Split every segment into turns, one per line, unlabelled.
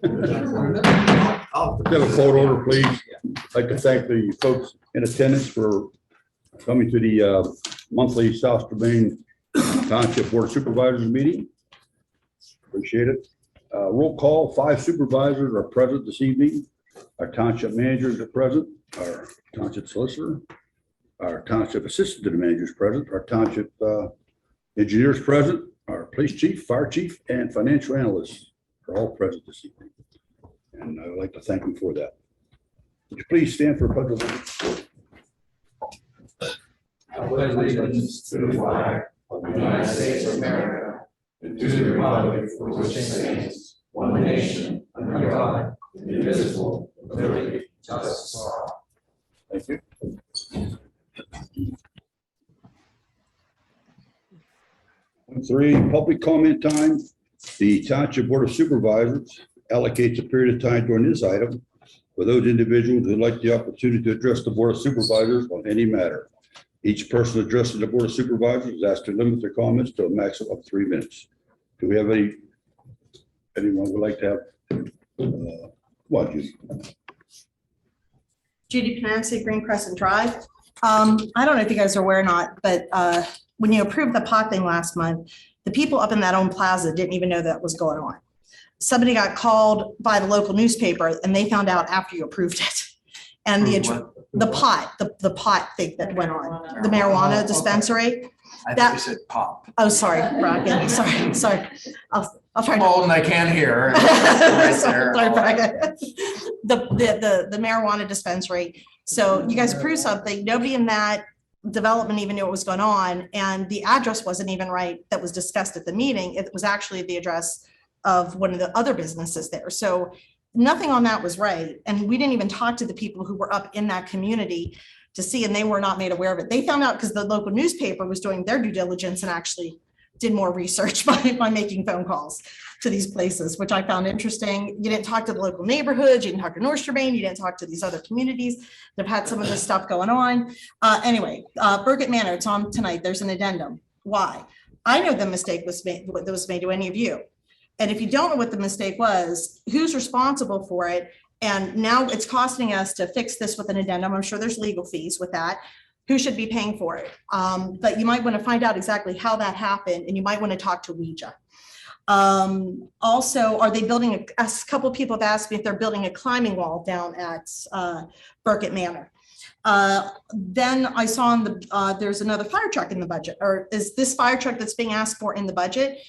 Have a court order, please. I'd like to thank the folks in attendance for coming to the monthly South Strabane Township Board of Supervisors meeting. Appreciate it. Roll call, 5 supervisors are present this evening. Our township managers are present, our township solicitor, our township assistant to the managers present, our township engineers present, our police chief, fire chief, and financial analysts are all present this evening. And I would like to thank them for that. Would you please stand for a pledge of allegiance?
I pledge allegiance to the flag of the United States of America and to the republic for which it stands, one nation, under God, indivisible, with liberty and justice for all.
Thank you. Three, public comment time. The Township Board of Supervisors allocates a period of time during this item for those individuals who would like the opportunity to address the Board of Supervisors on any matter. Each person addressing the Board of Supervisors is asked to limit their comments to a maximum of 3 minutes. Do we have anyone who would like to have, what, Judy?
Judy Panassi, Green Crescent Drive. I don't know if you guys are aware or not, but when you approved the pot thing last month, the people up in that own plaza didn't even know that was going on. Somebody got called by the local newspaper and they found out after you approved it. And the pot thing that went on, the marijuana dispensary.
I think you said pop.
Oh, sorry, Bracken, sorry. I'll try to.
Old and I can't hear.
Sorry, Bracken. The marijuana dispensary. So you guys approved something, nobody in that development even knew what was going on, and the address wasn't even right that was discussed at the meeting. It was actually the address of one of the other businesses there. So nothing on that was right. And we didn't even talk to the people who were up in that community to see, and they were not made aware of it. They found out because the local newspaper was doing their due diligence and actually did more research by making phone calls to these places, which I found interesting. You didn't talk to the local neighborhoods, you didn't talk to North Strabane, you didn't talk to these other communities that have had some of this stuff going on. Anyway, Burgett Manor, it's on tonight. There's an addendum. Why? I know the mistake was made, that was made to any of you. And if you don't know what the mistake was, who's responsible for it? And now it's costing us to fix this with an addendum. I'm sure there's legal fees with that. Who should be paying for it? But you might want to find out exactly how that happened, and you might want to talk to Ouija. Also, are they building a couple of people have asked me if they're building a climbing wall down at Burkett Manor. Then I saw on the there's another fire truck in the budget, or is this fire truck that's being asked for in the budget?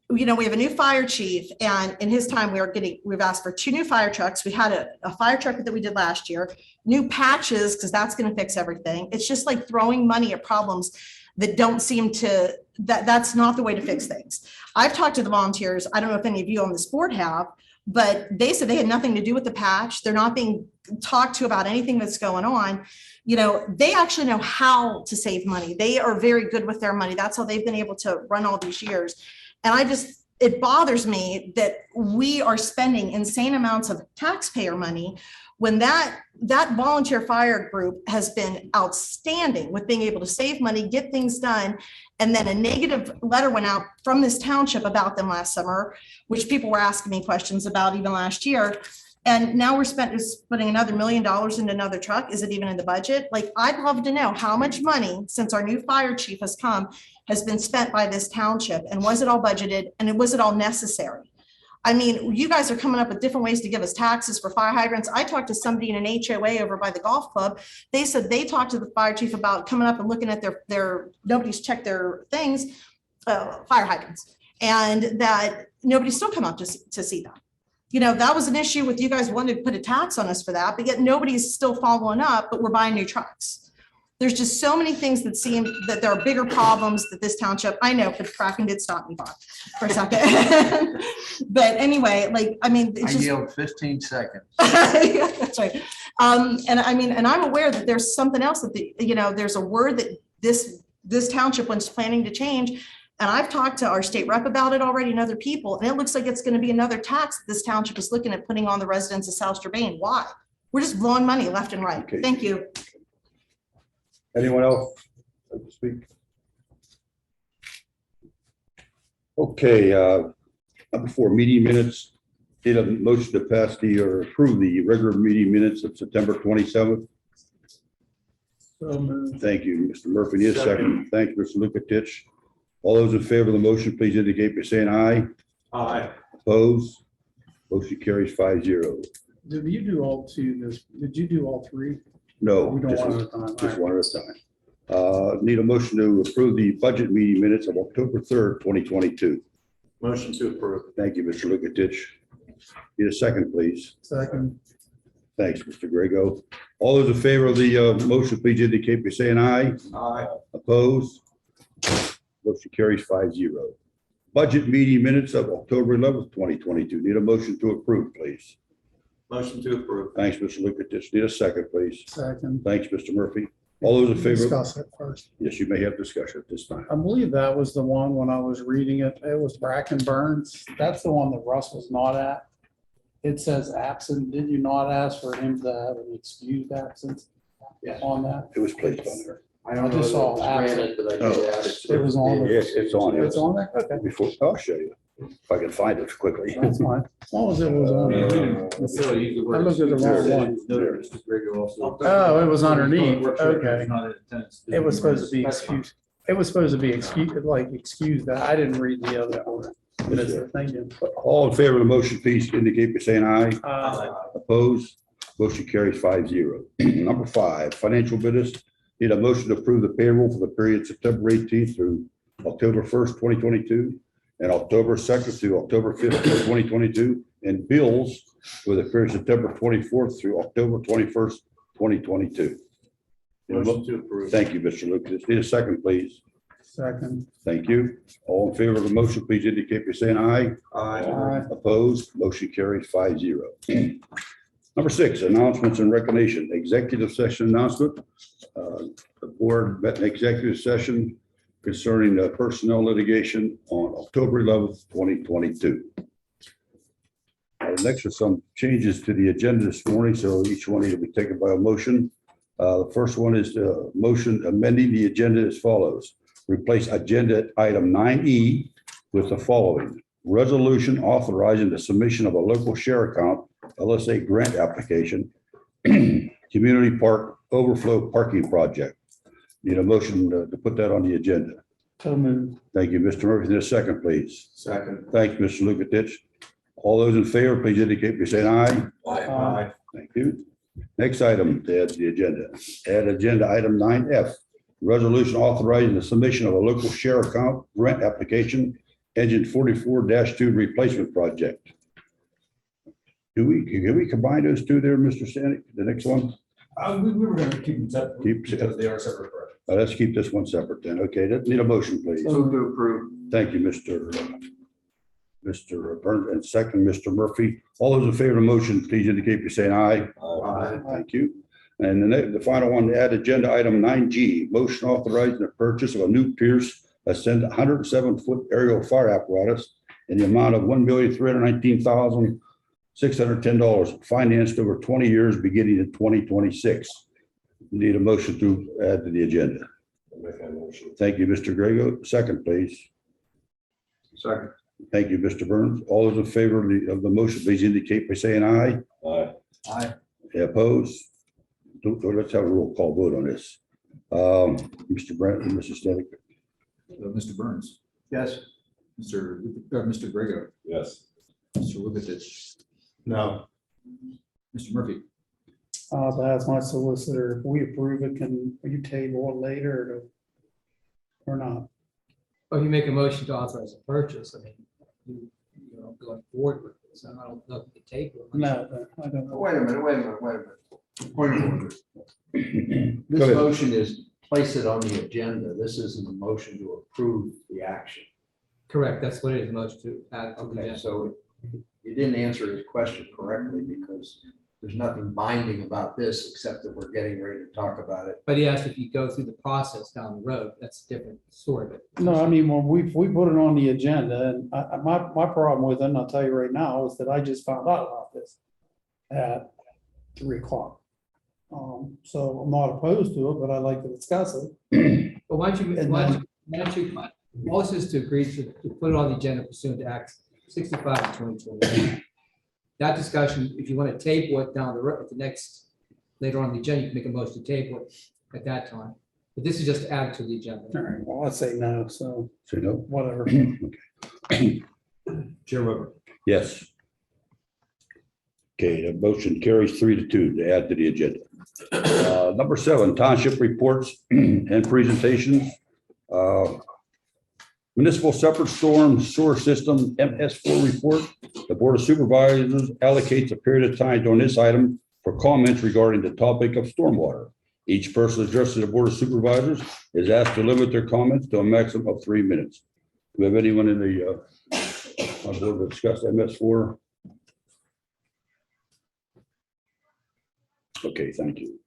You know, we have a new fire chief, and in his time we've asked for 2 new fire trucks. We had a fire truck that we did last year, new patches, because that's going to fix everything. It's just like throwing money at problems that don't seem to, that's not the way to fix things. I've talked to the volunteers. I don't know if any of you on this board have, but they said they had nothing to do with the patch. They're not being talked to about anything that's going on. You know, they actually know how to save money. They are very good with their money. That's how they've been able to run all these years. And it bothers me that we are spending insane amounts of taxpayer money when that volunteer fire group has been outstanding with being able to save money, get things done. And then a negative letter went out from this township about them last summer, which people were asking me questions about even last year. And now we're putting another $1 million into another truck. Is it even in the budget? Like, I'd love to know how much money, since our new fire chief has come, has been spent by this township, and was it all budgeted, and was it all necessary? I mean, you guys are coming up with different ways to give us taxes for fire hydrants. I talked to somebody in an HOA over by the golf club. They said they talked to the fire chief about coming up and looking at their nobody's checked their things, fire hydrants, and that nobody's still come up to see them. You know, that was an issue with you guys wanting to put a tax on us for that, but yet nobody's still following up, but we're buying new trucks. There's just so many things that seem that there are bigger problems that this township, I know, but Kraken did stop me, Bob, for a second. But anyway, like, I mean, it's
I
just,
yield 15 seconds.
yeah, that's right. And I mean, and I'm aware that there's something else that there's a word that this township was planning to change. And I've talked to our state rep about it already and other people, and it looks like it's going to be another tax that this township is looking at putting on the residents of South Strabane. Why? We're just blowing money left and right.
Okay.
Thank you.
Anyone else like to speak? Okay, number 4, meeting minutes Need a motion to pass the or approve the regular meeting minutes of September 27th. Thank you, Mr. Murphy. Need a second. Thank you, Mr. Lukatich. All those in favor of the motion, please indicate by saying aye.
Aye.
Opposed? Motion carries 5-0.
Did you do all two this, did you do all three?
No,
We don't
just
want to.
just one at a time. Need a motion to approve the budget meeting minutes of October 3rd, 2022.
Motion to approve.
Thank you, Mr. Lukatich. Need a second, please.
Second.
Thanks, Mr. Grego. All those in favor of the motion, please indicate by saying aye.
Aye.
Opposed? Motion carries 5-0. Budget meeting minutes of October 11th, 2022. Need a motion to approve, please.
Motion to approve.
Thanks, Mr. Lukatich. Need a second, please.
Second.
Thanks, Mr. Murphy. All those in favor?
Discuss it first.
Yes, you may have discussion at this time.
I believe that was the one when I was reading it. It was Bracken Burns. That's the one that Russ was not at. It says absent. Did you not ask for him to have an excused absence
Yes.
on that?
It was placed on there.
I don't know
just
that it
saw
was
absent.
granted, but I
Oh.
did ask.
It was on there.
Yes, it's on there.
It's on there? Okay,
Before, I'll show you if I can find it quickly.
that's fine. As long as it was on there. I looked at the wrong one. Oh, it was underneath. Okay. It was supposed to be excused. It was supposed to be excused, like excused that. I didn't read the other one. But it's the thing.
All in favor of the motion, please indicate by saying aye.
Uh,
Opposed? Motion carries 5-0. Number 5, financial business. Need a motion to approve the payroll for the period September 18th through October 1st, 2022, and October 2nd through October 5th, 2022, and bills for the period September 24th through October 21st, 2022.
Motion to approve.
Thank you, Mr. Lucas. Need a second, please.
Second.
Thank you. All in favor of the motion, please indicate by saying aye.
Aye.
Opposed? Motion carries 5-0. Number 6, announcements and recognition. Executive session announcement. The board met an executive session concerning personnel litigation on October 11th, 2022. Next are some changes to the agenda this morning, so each one will be taken by a motion. The first one is the motion amending the agenda as follows. Replace agenda item 9E with the following. Resolution authorizing the submission of a local share account, LSA grant application, community park overflow parking project. Need a motion to put that on the agenda.
So moved.
Thank you, Mr. Murphy. Need a second, please.
Second.
Thanks, Mr. Lukatich. All those in favor, please indicate by saying aye.
Aye.
Thank you. Next item to add to the agenda. Add agenda item 9F. Resolution authorizing the submission of a local share account grant application, engine 44-2 replacement project. Can we combine those two there, Mr. Stanek? The next one?
We were going to keep them separate
Keep-
because they are separate projects.
Let's keep this one separate then. Okay, need a motion, please.
Move to approve.
Thank you, Mr. Burns, and second, Mr. Murphy. All those in favor of the motion, please indicate by saying aye.
Aye.
Thank you. And the final one, add agenda item 9G, motion authorizing the purchase of a new Pierce Ascend 107-foot aerial fire apparatus in the amount of $1,319,610, financed over 20 years, beginning in 2026. Need a motion to add to the agenda. Thank you, Mr. Grego. Second, please.
Second.
Thank you, Mr. Burns. All those in favor of the motion, please indicate by saying aye.
Aye.
Opposed? Let's have a roll call vote on this. Mr. Brent and Mrs. Stanek.
Mr. Burns,
Yes.
Mr. Grego,
Yes.
Mr. Lukatich,
No.
Mr. Murphy.
That's my solicitor. If we approve it, can you table it later or not?
Well, you make a motion to authorize a purchase, I mean, you know, going forward with this, I don't know if you take it.
No, I don't know.
Wait a minute. Point of order.
Go
This
ahead.
motion is place it on the agenda. This isn't a motion to approve the action.
Correct, that's what it is, motion to add. to the
Okay,
agenda.
so you didn't answer his question correctly because there's nothing binding about this except that we're getting ready to talk about it.
But he asked if you go through the process down the road, that's a different story, but.
No, I mean, when we put it on the agenda, and my problem with it, and I'll tell you right now, is that I just found out about this at 3:00. So I'm not opposed to it, but I'd like to discuss it.
But why don't you,
And
why don't you, also is to agree to put it on the agenda pursuant to Act 65 of 2020. that discussion, if you want to table it down the road, at the next, later on in the agenda, you can make a motion to table it at that time. But this is just to add to the agenda.
All right, well, let's say no, so
Say no?
whatever.
Chair Whitmer.
Yes. Okay, the motion carries 3-2 to add to the agenda. Number 7, township reports and presentations. Municipal separate storm sewer system MS4 report. The Board of Supervisors allocates a period of time during this item for comments regarding the topic of stormwater. Each person addressing the Board of Supervisors is asked to limit their comments to a maximum of 3 minutes. Do we have anyone in the on board to discuss MS4? Okay, thank you.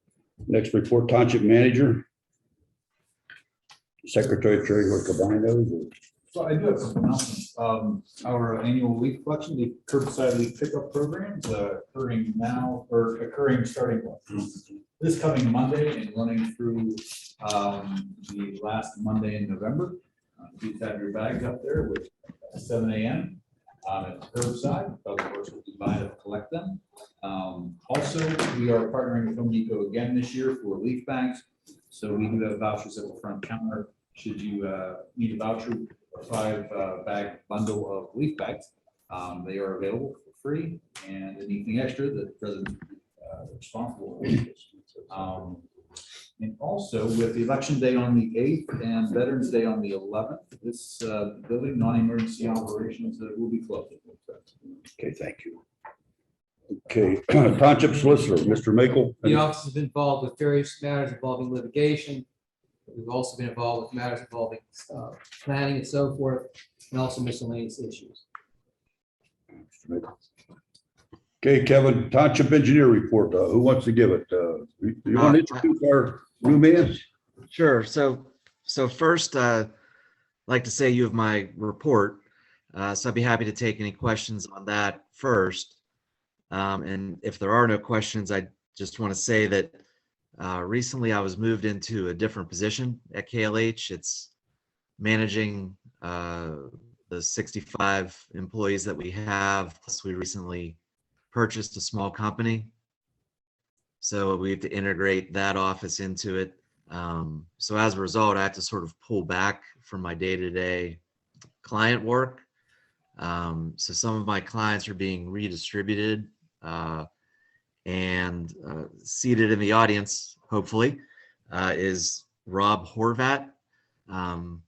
Next report, Township Manager. Secretary Treasurer Cabano.
So I do have some announcements. Our annual leaf collection, the curbside leaf pickup programs occurring now, or occurring starting this coming Monday and running through the last Monday in November. Please have your bags up there with 7 a.m. At the curbside. Of course, we'll be by to collect them. Also, we are partnering with Home Depot again this year for leaf bags. So we do have vouchers at the front counter. Should you need a voucher, a 5-bag bundle of leaf bags, they are available for free, and anything extra that the president responsible for. And also with the election day on the 8th and Veterans Day on the 11th, this building non-emergency operations will be closed.
Okay, thank you. Okay, Township Solicitor, Mr. Makel.
The office has been involved with various matters involving litigation. We've also been involved with matters involving planning and so forth, and also miscellaneous issues.
Okay, Kevin, Township Engineer report. Who wants to give it? You want to introduce our new man?
Sure. So first, like to say you have my report. So I'd be happy to take any questions on that first. And if there are no questions, I just want to say that recently I was moved into a different position at KLH. It's managing the 65 employees that we have. Plus, we recently purchased a small company. So we have to integrate that office into it. So as a result, I have to sort of pull back from my day-to-day client work. So some of my clients are being redistributed and seated in the audience, hopefully, is Rob Horvat.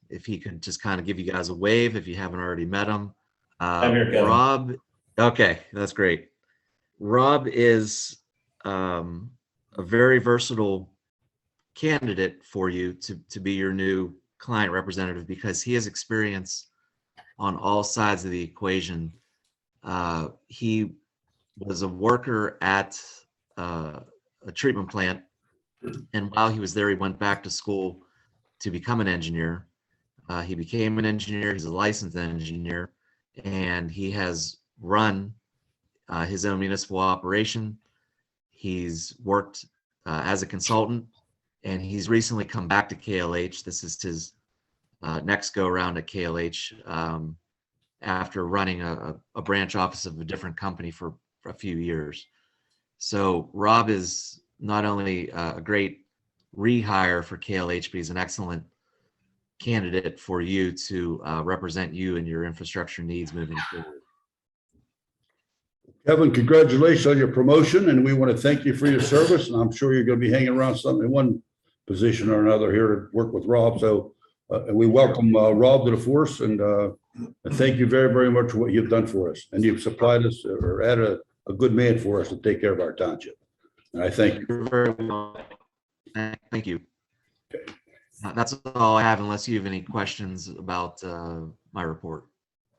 If he could just kind of give you guys a wave if you haven't already met him.
I'm here, Kevin.
Rob, okay, that's great. Rob is a very versatile candidate for you to be your new client representative because he has experience on all sides of the equation. He was a worker at a treatment plant, and while he was there, he went back to school to become an engineer. He became an engineer. He's a licensed engineer, and he has run his own municipal operation. He's worked as a consultant, and he's recently come back to KLH. This is his next go around at KLH after running a branch office of a different company for a few years. So Rob is not only a great rehire for KLH, but he's an excellent candidate for you to represent you and your infrastructure needs moving forward.
Kevin, congratulations on your promotion, and we want to thank you for your service. And I'm sure you're going to be hanging around something in one position or another here to work with Rob. So and we welcome Rob to the force, and thank you very, very much for what you've done for us. And you've supplied us or added a good man for us to take care of our township. And I thank you.
You're very welcome. Thank you. That's all I have, unless you have any questions about my report.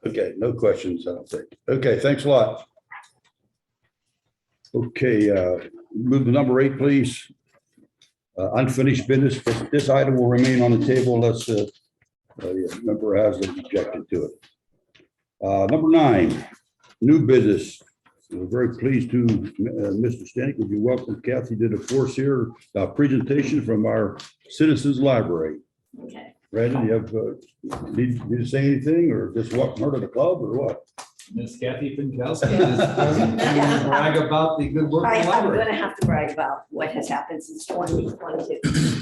Okay, no questions, I don't think. Okay, thanks a lot. Okay, move to number 8, please. Unfinished business. This item will remain on the table unless member has objected to it. Number 9, new business. We're very pleased to, Mr. Stanek, would you welcome Kathy to the force here, presentation from our Citizens Library.
Okay.
Brandon, you have, need to say anything or just welcome her to the club or what?
Miss Kathy Pinkowski is present to brag about the good work of the
I'm
library.
gonna have to brag about what has happened since 2022.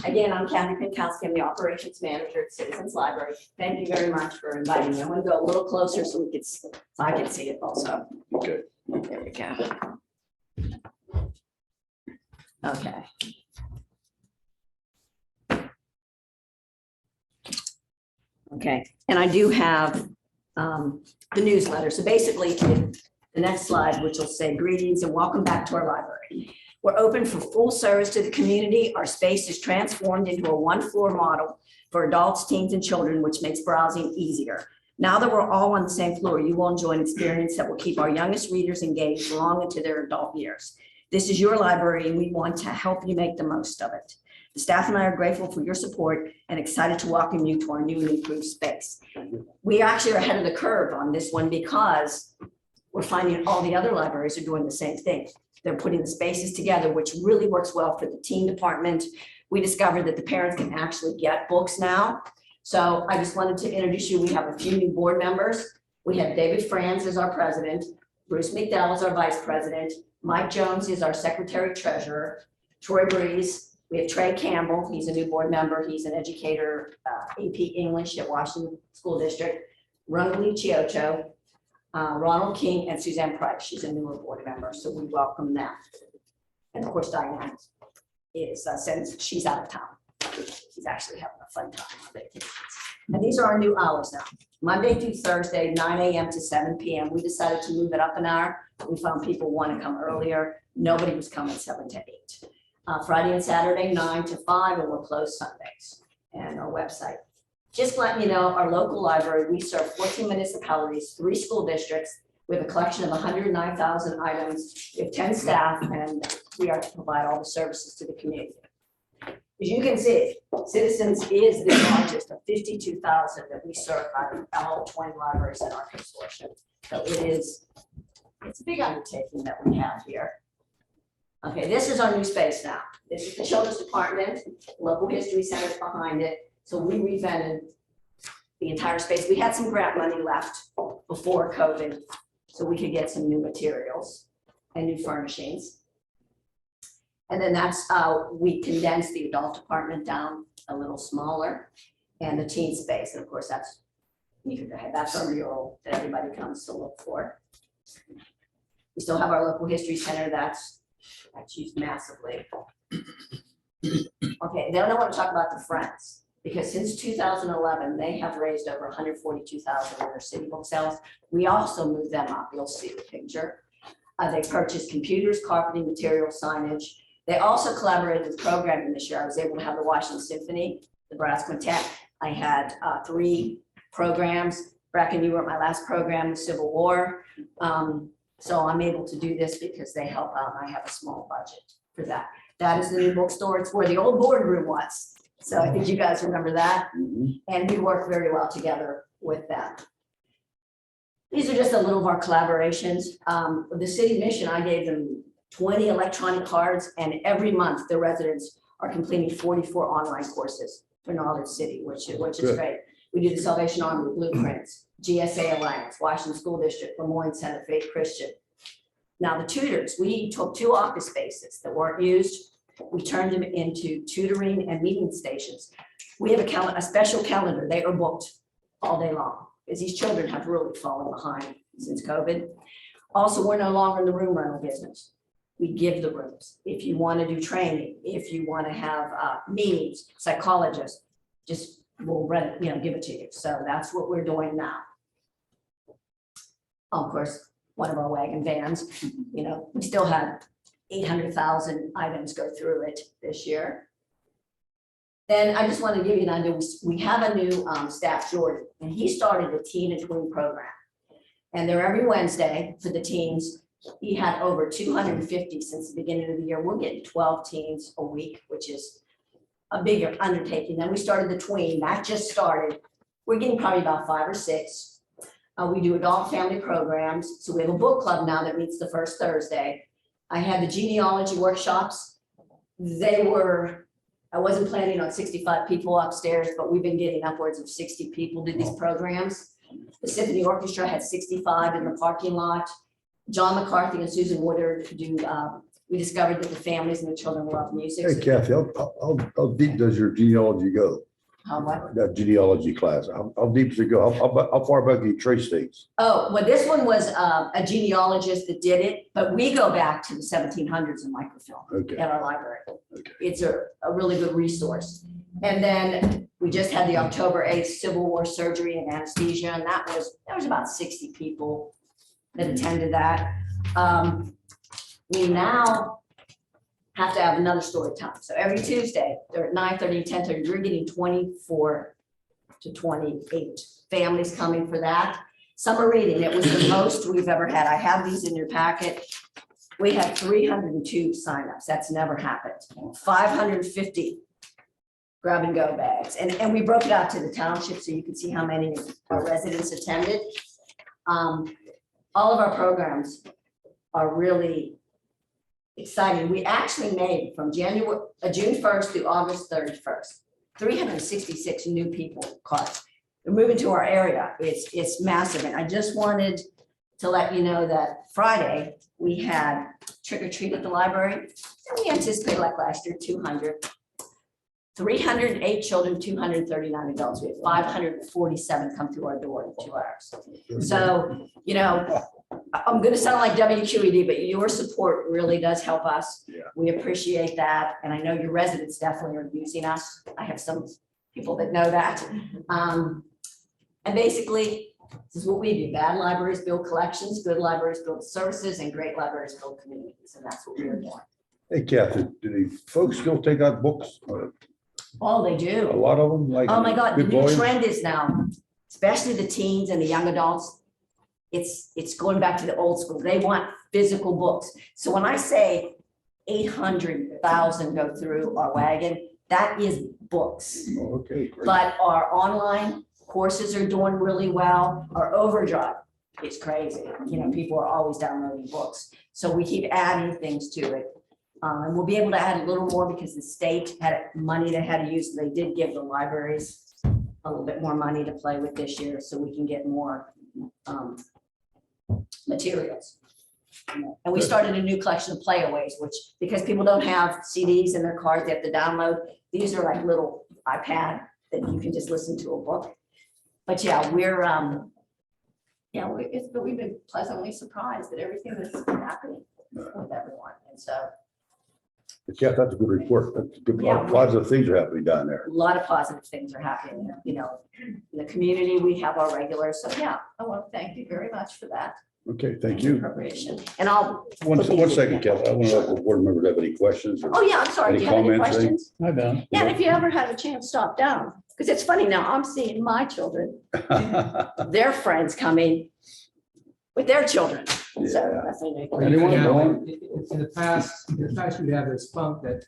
Again, I'm Kathy Pinkowski, I'm the operations manager at Citizens Library. Thank you very much for inviting me. I'm gonna go a little closer so we can, so I can see it also.
Okay.
There we go. Okay. Okay, and I do have the newsletter. So basically, the next slide, which will say greetings and welcome back to our library. We're open for full service to the community. Our space is transformed into a one-floor model for adults, teens, and children, which makes browsing easier. Now that we're all on the same floor, you will enjoy an experience that will keep our youngest readers engaged long into their adult years. This is your library, and we want to help you make the most of it. The staff and I are grateful for your support and excited to welcome you to our new and improved space. We actually are ahead of the curve on this one because we're finding all the other libraries are doing the same thing. They're putting the spaces together, which really works well for the teen department. We discovered that the parents can actually get books now. So I just wanted to introduce you. We have a few new board members. We have David Franz as our president, Bruce McDowell is our vice president, Mike Jones is our secretary treasurer, Troy Breeze. We have Trey Campbell, he's a new board member. He's an educator, AP English at Washington School District. Rungley Chiocho, Ronald King, and Suzanne Price. She's a newer board member, so we welcome them. And of course, Diane is, since she's out of town, she's actually having a fun time on vacation. And these are our new hours now. Monday through Thursday, 9 a.m. to 7 p.m. We decided to move it up an hour. We found people want to come earlier. Nobody was coming 7 to 8. Friday and Saturday, 9 to 5, and we're closed Sundays. And our website. Just letting you know, our local library, we serve 14 municipalities, 3 school districts. We have a collection of 109,000 items. We have 10 staff, and we are to provide all the services to the community. As you can see, Citizens is the largest of 52,000 that we serve out of all 20 libraries in our consortium. So it's a big undertaking that we have here. Okay, this is our new space now. This is the children's department, local history centers behind it. So we revented the entire space. We had some grant money left before COVID, so we could get some new materials and new furnishings. And then that's we condensed the adult department down a little smaller and the teen space. And of course, that's our mural that everybody comes to look for. We still have our local history center that's used massively. Okay, then I want to talk about the Friends, because since 2011, they have raised over 142,000 in their city book sales. We also moved them up. You'll see the picture. They purchased computers, carpeting, material, signage. They also collaborated with programming this year. I was able to have the Washington Symphony, the Brass Quintet. I had 3 programs. Bracken, you were at my last program, the Civil War. So I'm able to do this because they help out, and I have a small budget for that. That is the new bookstore. It's where the old boardroom was. So I think you guys remember that. And we work very well together with that. These are just a little of our collaborations. The city mission, I gave them 20 electronic cards, and every month the residents are completing 44 online courses for Knowledge City, which is great. We do the Salvation Army blueprints, GSA Alliance, Washington School District, Lemoyne Center, Faith Christian. Now the tutors, we took 2 office spaces that weren't used. We turned them into tutoring and meeting stations. We have a special calendar. They are booked all day long because these children have really fallen behind since COVID. Also, we're no longer in the room rental business. We give the rooms. If you want to do training, if you want to have meetings, psychologists, just we'll rent, give it to you. So that's what we're doing now. Of course, one of our wagon vans, we still had 800,000 items go through it this year. Then I just want to give you an idea. We have a new staff, Jordan, and he started the teen and tween program. And they're every Wednesday for the teens. He had over 250 since the beginning of the year. We're getting 12 teens a week, which is a bigger undertaking. Then we started the tween. That just started. We're getting probably about 5 or 6. We do adult family programs. So we have a book club now that meets the first Thursday. I had the genealogy workshops. I wasn't planning on 65 people upstairs, but we've been getting upwards of 60 people to these programs. The Symphony Orchestra had 65 in the parking lot. John McCarthy and Susan Woodard do, we discovered that the families and the children love music.
Hey Kathy, how deep does your genealogy go?
How what?
That genealogy class, how deep does it go? How far back do you trace things?
Oh, well, this one was a genealogist that did it, but we go back to the 1700s in microfilm
Okay.
at our library.
Okay.
It's a really good resource. And then we just had the October 8th Civil War surgery and anesthesia, and that was about 60 people that attended that. We now have to have another story time. So every Tuesday, they're at 9:30 and 10:30, we're getting 24 to 28 families coming for that. Summer reading, it was the most we've ever had. I have these in your packet. We had 302 signups. That's never happened. 550 grab and go bags. And we broke it out to the township so you can see how many of our residents attended. All of our programs are really exciting. We actually made from June 1st through August 31st, 366 new people cards. They're moving to our area. It's massive. And I just wanted to let you know that Friday we had trick or treat at the library. And we anticipated like last year, 200. 308 children, 239 adults. We had 547 come through our door in 2 hours. So, you know, I'm going to sound like WQED, but your support really does help us.
Yeah.
We appreciate that. And I know your residents definitely are using us. I have some people that know that. And basically, this is what we do. Bad libraries build collections, good libraries build services, and great libraries build communities. And that's what we're doing.
Hey Kathy, do the folks still take out books?
Oh, they do.
A lot of them, like.
Oh my God, the
good
new
volumes?
trend is now, especially the teens and the young adults, it's going back to the old school. They want physical books. So when I say 800,000 go through our wagon, that is books.
Oh, okay, great.
But our online courses are doing really well. Our overdrive is crazy. You know, people are always downloading books. So we keep adding things to it. And we'll be able to add a little more because the state had money they had to use. They did give the libraries a little bit more money to play with this year so we can get more materials. And we started a new collection of playaways, which because people don't have CDs in their cars, they have to download. These are like little iPad that you can just listen to a book. But yeah, we're we've been pleasantly surprised at everything that's happening with everyone. And so
Yeah, that's a good report. That's a good.
Yeah.
Positive things are happening down there.
a lot of positive things are happening, you know, in the community. We have our regulars. So yeah, I want to thank you very much for that.
Okay, thank you.
Appropriation. And I'll.
One second, Kathy. I want to know if the board members have any questions. or
Oh, yeah, I'm sorry.
Any
Do you have any
comments, Ray?
questions?
I don't.
Yeah, and if you ever have a chance, stop down. Because it's funny now, I'm seeing my children, their friends coming with their children. So
Yeah.
that's a neat.
Anyone
Yeah,
going?
In the past, we have this funk that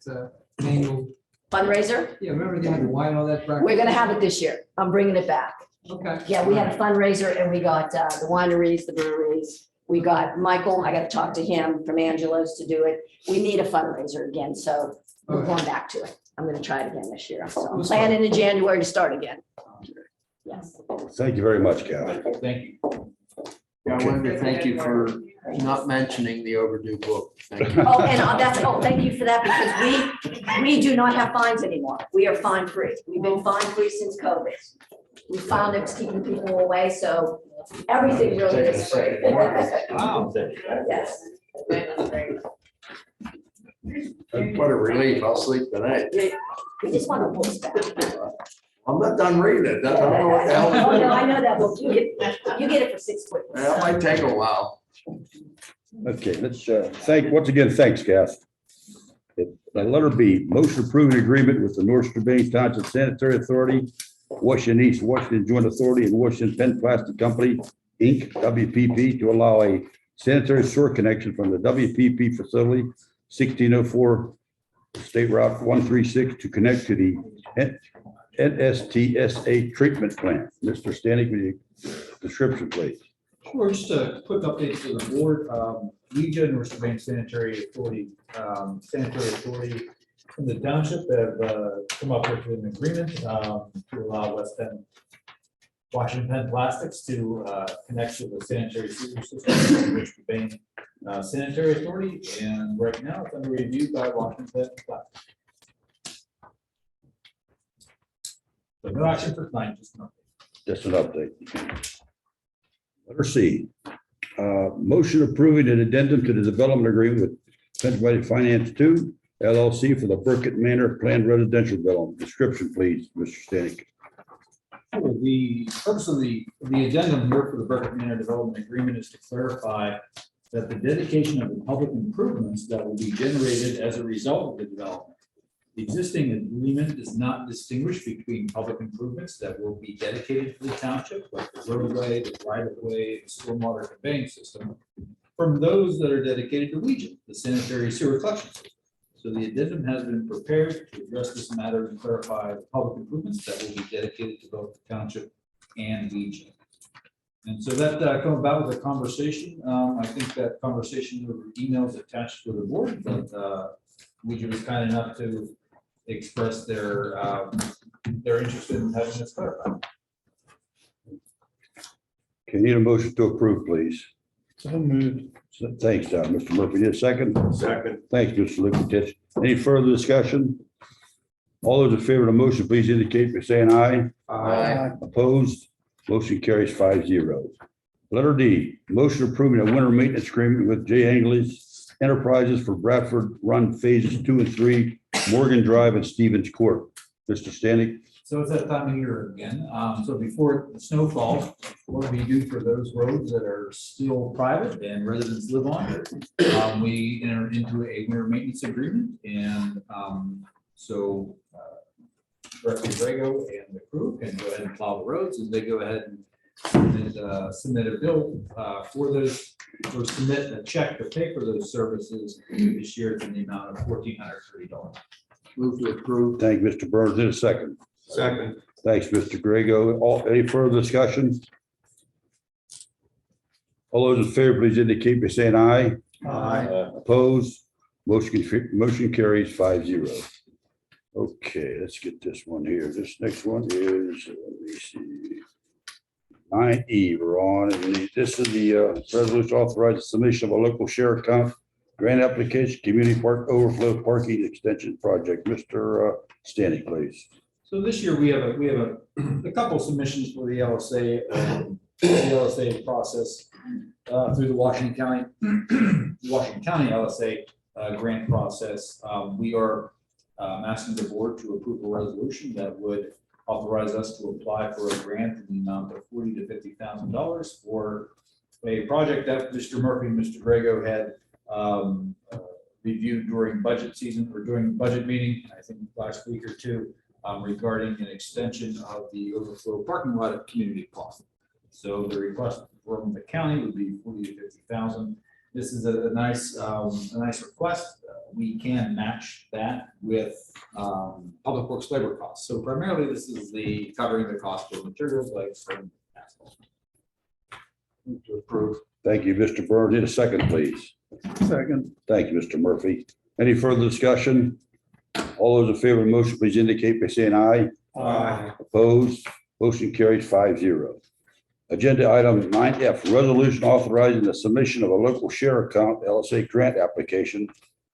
annual,
Fundraiser,
yeah, remember they had the wine and all that?
we're gonna have it this year. I'm bringing it back.
Okay.
Yeah, we had a fundraiser and we got the wineries, the breweries. We got Michael, I got to talk to him from Angelo's to do it. We need a fundraiser again, so we're going back to it. I'm gonna try it again this year. So I'm planning in January to start again. Yes.
Thank you very much, Kathy.
Thank you.
I wanted to thank you for not mentioning the overdue book. Thank you.
Oh, and thank you for that because we do not have fines anymore. We are fine free. We've been fine free since COVID. We found it was keeping people away, so everything really is free.
Wow.
Yes.
What a relief. I'll sleep tonight.
We just want to books back.
I'm not done reading it. I don't know what the hell.
Oh, no, I know that book. You get it for $6.
That might take a while.
Okay, let's once again, thanks, Kath. Letter B, motion approving agreement with the North Strabane Township Sanitary Authority, Washington East, Washington Joint Authority, and Washington Penn Plastic Company, Inc., WPP, to allow a sanitary sewer connection from the WPP facility, 1604 State Route 136, to connect to the NSTSA treatment plant. Mr. Stanek, with your description, please.
Sure, just a quick update to the board. Legion or Strabane Sanitary Authority, from the township have come up with an agreement to allow West End Washington Penn Plastics to connect to the sanitary sewer system, which Strabane Sanitary Authority, and right now it's under review by Washington Penn Plastics. So no action for tonight, just an update.
Just an update. Letter C, motion approving an addendum to the development agreement with Pennsylvania Finance 2 LLC for the Burkett Manor Planned Residential Development. Description, please, Mr. Stanek.
The purpose of the addendum here for the Burkett Manor Development Agreement is to clarify that the dedication of the public improvements that will be generated as a result of the development. The existing agreement does not distinguish between public improvements that will be dedicated to the township, like the roadway, the right of way, the stormwater conveying system, from those that are dedicated to Region, the sanitary sewer collection system. So the addendum has been prepared to address this matter and clarify the public improvements that will be dedicated to both the township and Region. And so that come about with a conversation. I think that conversation over emails attached to the board, but Region was kind enough to express their interest in having this clarified.
Can you need a motion to approve, please?
So moved.
So, thanks, Mr. Murphy. Need a second?
Second.
Thanks, Mr. Lukatich. Any further discussion? All those in favor of the motion, please indicate by saying aye. Opposed? Motion carries 5-0. Letter D, motion approving a winter maintenance agreement with J. Angley's Enterprises for Bradford Run Phases 2 and 3, Morgan Drive and Stevens Court. Mr. Stanek.
So it's that time of year again. So before the snow falls, what we do for those roads that are still private and residents live on, we enter into a winter maintenance agreement. And so Director Grego and the crew can go ahead and plow the roads, and they go ahead and submit a bill for those, or submit a check to pay for those services this year in the amount of $1,430.
Move to approve.
Thank you, Mr. Burns. In a second.
Second.
Thanks, Mr. Grego. Any further discussion? All those in favor, please indicate by saying aye. Opposed? Motion carries 5-0. Okay, let's get this one here. This next one is, let me see. 9E, we're on, and this is the resolution authorizing submission of a local share account grant application, community park overflow parking extension project. Mr. Stanek, please.
So this year we have a couple submissions for the LSA process through the Washington County LSA grant process. We are asking the board to approve a resolution that would authorize us to apply for a grant in the amount of $40,000 to $50,000 for a project that Mr. Murphy and Mr. Grego had reviewed during budget season or during budget meeting, I think last week or two, regarding an extension of the overflow parking lot at Community Park. So the request from the county would be $40,000 to $50,000. This is a nice request. We can match that with public works labor costs. So primarily, this is the covering the cost of materials like stone, asphalt.
Move to approve.
Thank you, Mr. Burns. Need a second, please.
Second.
Thank you, Mr. Murphy. Any further discussion? All those in favor of the motion, please indicate by saying aye. Opposed? Motion carries 5-0. Agenda item 9F, resolution authorizing the submission of a local share account LSA grant application,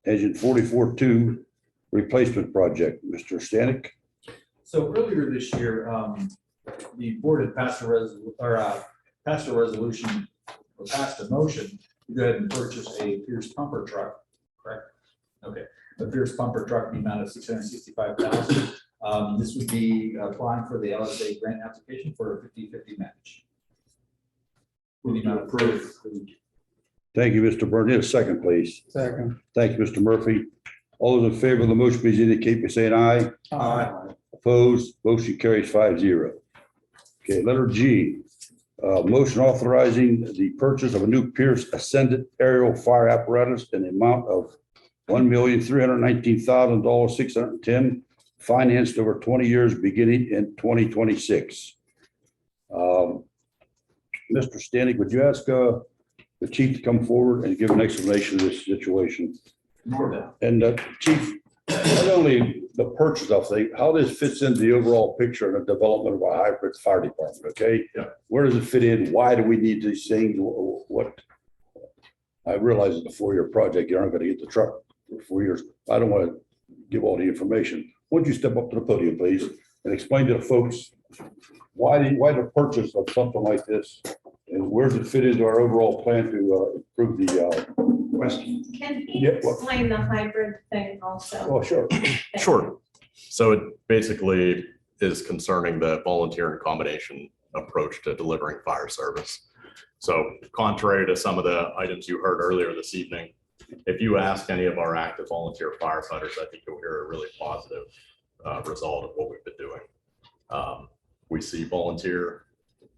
engine 44-2 replacement project. Mr. Stanek.
So earlier this year, the board had passed a resolution or passed a motion to go ahead and purchase a Pierce pumper truck, correct? Okay, a Pierce pumper truck in the amount of $665,000. This would be applying for the LSA grant application for a 50-50 match.
Move to approve.
Thank you, Mr. Burns. Need a second, please.
Second.
Thank you, Mr. Murphy. All those in favor of the motion, please indicate by saying aye. Opposed? Motion carries 5-0. Okay, letter G, motion authorizing the purchase of a new Pierce Ascendant aerial fire apparatus in the amount of $1,319,610, financed over 20 years beginning in 2026. Mr. Stanek, would you ask the chief to come forward and give an explanation of this situation? And Chief, not only the purchase of thing, how this fits into the overall picture and the development of a hybrid fire department, okay?
Yeah.
Where does it fit in? Why do we need these things? What? I realize it's a 4-year project. You aren't gonna get the truck for 4 years. I don't want to give all the information. Would you step up to the podium, please, and explain to the folks why the purchase of something like this? And where does it fit into our overall plan to improve the
Question.
Can he
Yeah, what-
explain the hybrid thing also?
oh, sure.
Sure. So it basically is concerning the volunteer and combination approach to delivering fire service. So contrary to some of the items you heard earlier this evening, if you ask any of our active volunteer firefighters, I think you'll hear a really positive result of what we've been doing. We see volunteer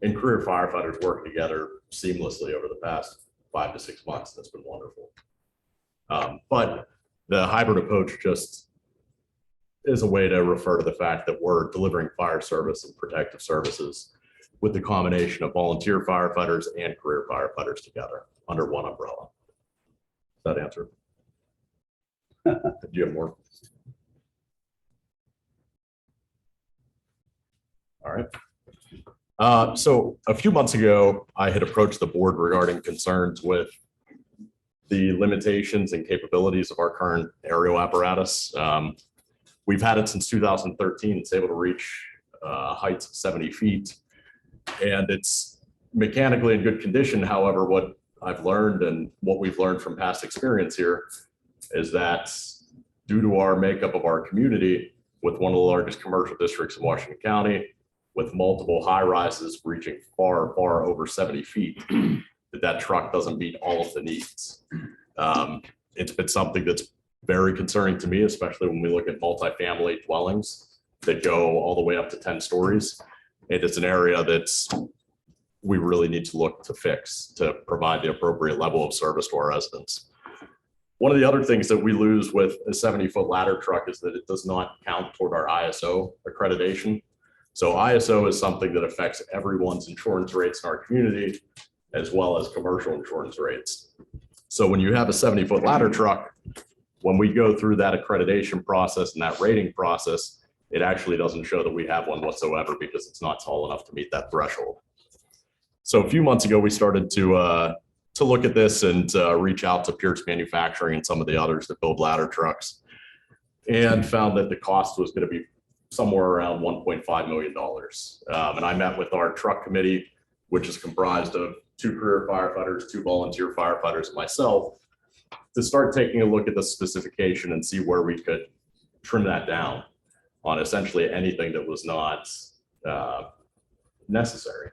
and career firefighters working together seamlessly over the past 5 to 6 months. That's been wonderful. But the hybrid approach just is a way to refer to the fact that we're delivering fire service and protective services with the combination of volunteer firefighters and career firefighters together under one umbrella. Does that answer? Do you have more? All right. So a few months ago, I had approached the board regarding concerns with the limitations and capabilities of our current aerial apparatus. We've had it since 2013. It's able to reach heights of 70 feet, and it's mechanically in good condition. However, what I've learned and what we've learned from past experience here is that due to our makeup of our community, with one of the largest commercial districts in Washington County, with multiple high rises reaching far, far over 70 feet, that truck doesn't meet all of the needs. It's been something that's very concerning to me, especially when we look at multifamily dwellings that go all the way up to 10 stories. And it's an area that's we really need to look to fix to provide the appropriate level of service to our residents. One of the other things that we lose with a 70-foot ladder truck is that it does not count toward our ISO accreditation. So ISO is something that affects everyone's insurance rates in our community, as well as commercial insurance rates. So when you have a 70-foot ladder truck, when we go through that accreditation process and that rating process, it actually doesn't show that we have one whatsoever because it's not tall enough to meet that threshold. So a few months ago, we started to look at this and reach out to Pierce Manufacturing and some of the others that build ladder trucks, and found that the cost was going to be somewhere around $1.5 million. And I met with our truck committee, which is comprised of 2 career firefighters, 2 volunteer firefighters, and myself, to start taking a look at the specification and see where we could trim that down on essentially anything that was not necessary.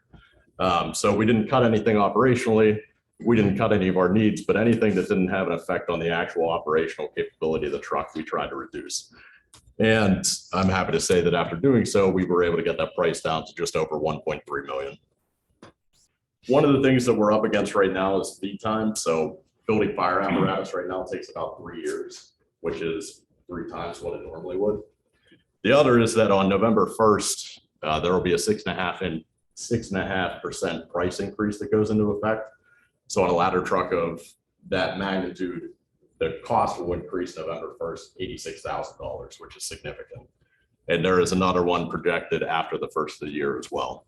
So we didn't cut anything operationally. We didn't cut any of our needs, but anything that didn't have an effect on the actual operational capability of the truck, we tried to reduce. And I'm happy to say that after doing so, we were able to get that price down to just over 1.3 million. One of the things that we're up against right now is lead time. So building fire apparatus right now takes about 3 years, which is 3 times what it normally would. The other is that on November 1st, there will be a 6.5% price increase that goes into effect. So on a ladder truck of that magnitude, the cost will increase November 1st, $86,000, which is significant. And there is another one projected after the first of the year as well.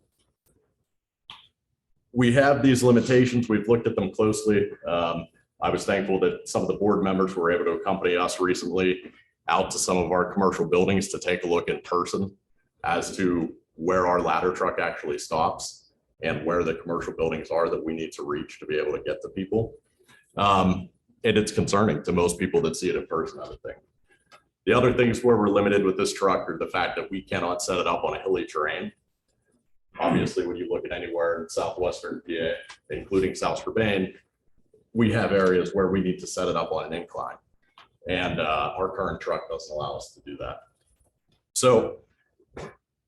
We have these limitations. We've looked at them closely. I was thankful that some of the board members were able to accompany us recently out to some of our commercial buildings to take a look in person as to where our ladder truck actually stops and where the commercial buildings are that we need to reach to be able to get to people. And it's concerning to most people that see it in person, I would think. The other things where we're limited with this truck are the fact that we cannot set it up on a hilly terrain. Obviously, when you look at anywhere in southwestern PA, including South Strabane, we have areas where we need to set it up on an incline. And our current truck doesn't allow us to do that. So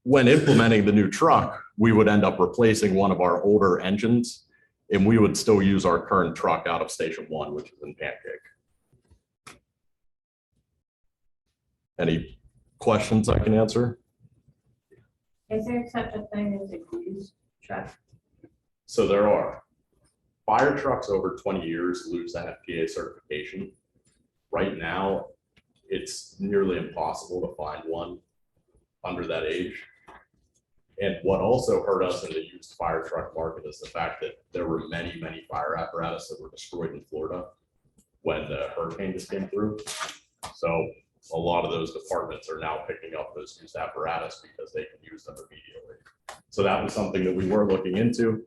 when implementing the new truck, we would end up replacing one of our older engines, and we would still use our current truck out of Station 1, which is in Pancake. Any questions I can answer?
Is there such a thing as a used truck?
So there are. Fire trucks over 20 years lose NFPA certification. Right now, it's nearly impossible to find one under that age. And what also hurt us in the used fire truck market is the fact that there were many, many fire apparatus that were destroyed in Florida when the hurricane just came through. So a lot of those departments are now picking up those used apparatus because they can use them immediately. So that was something that we were looking into.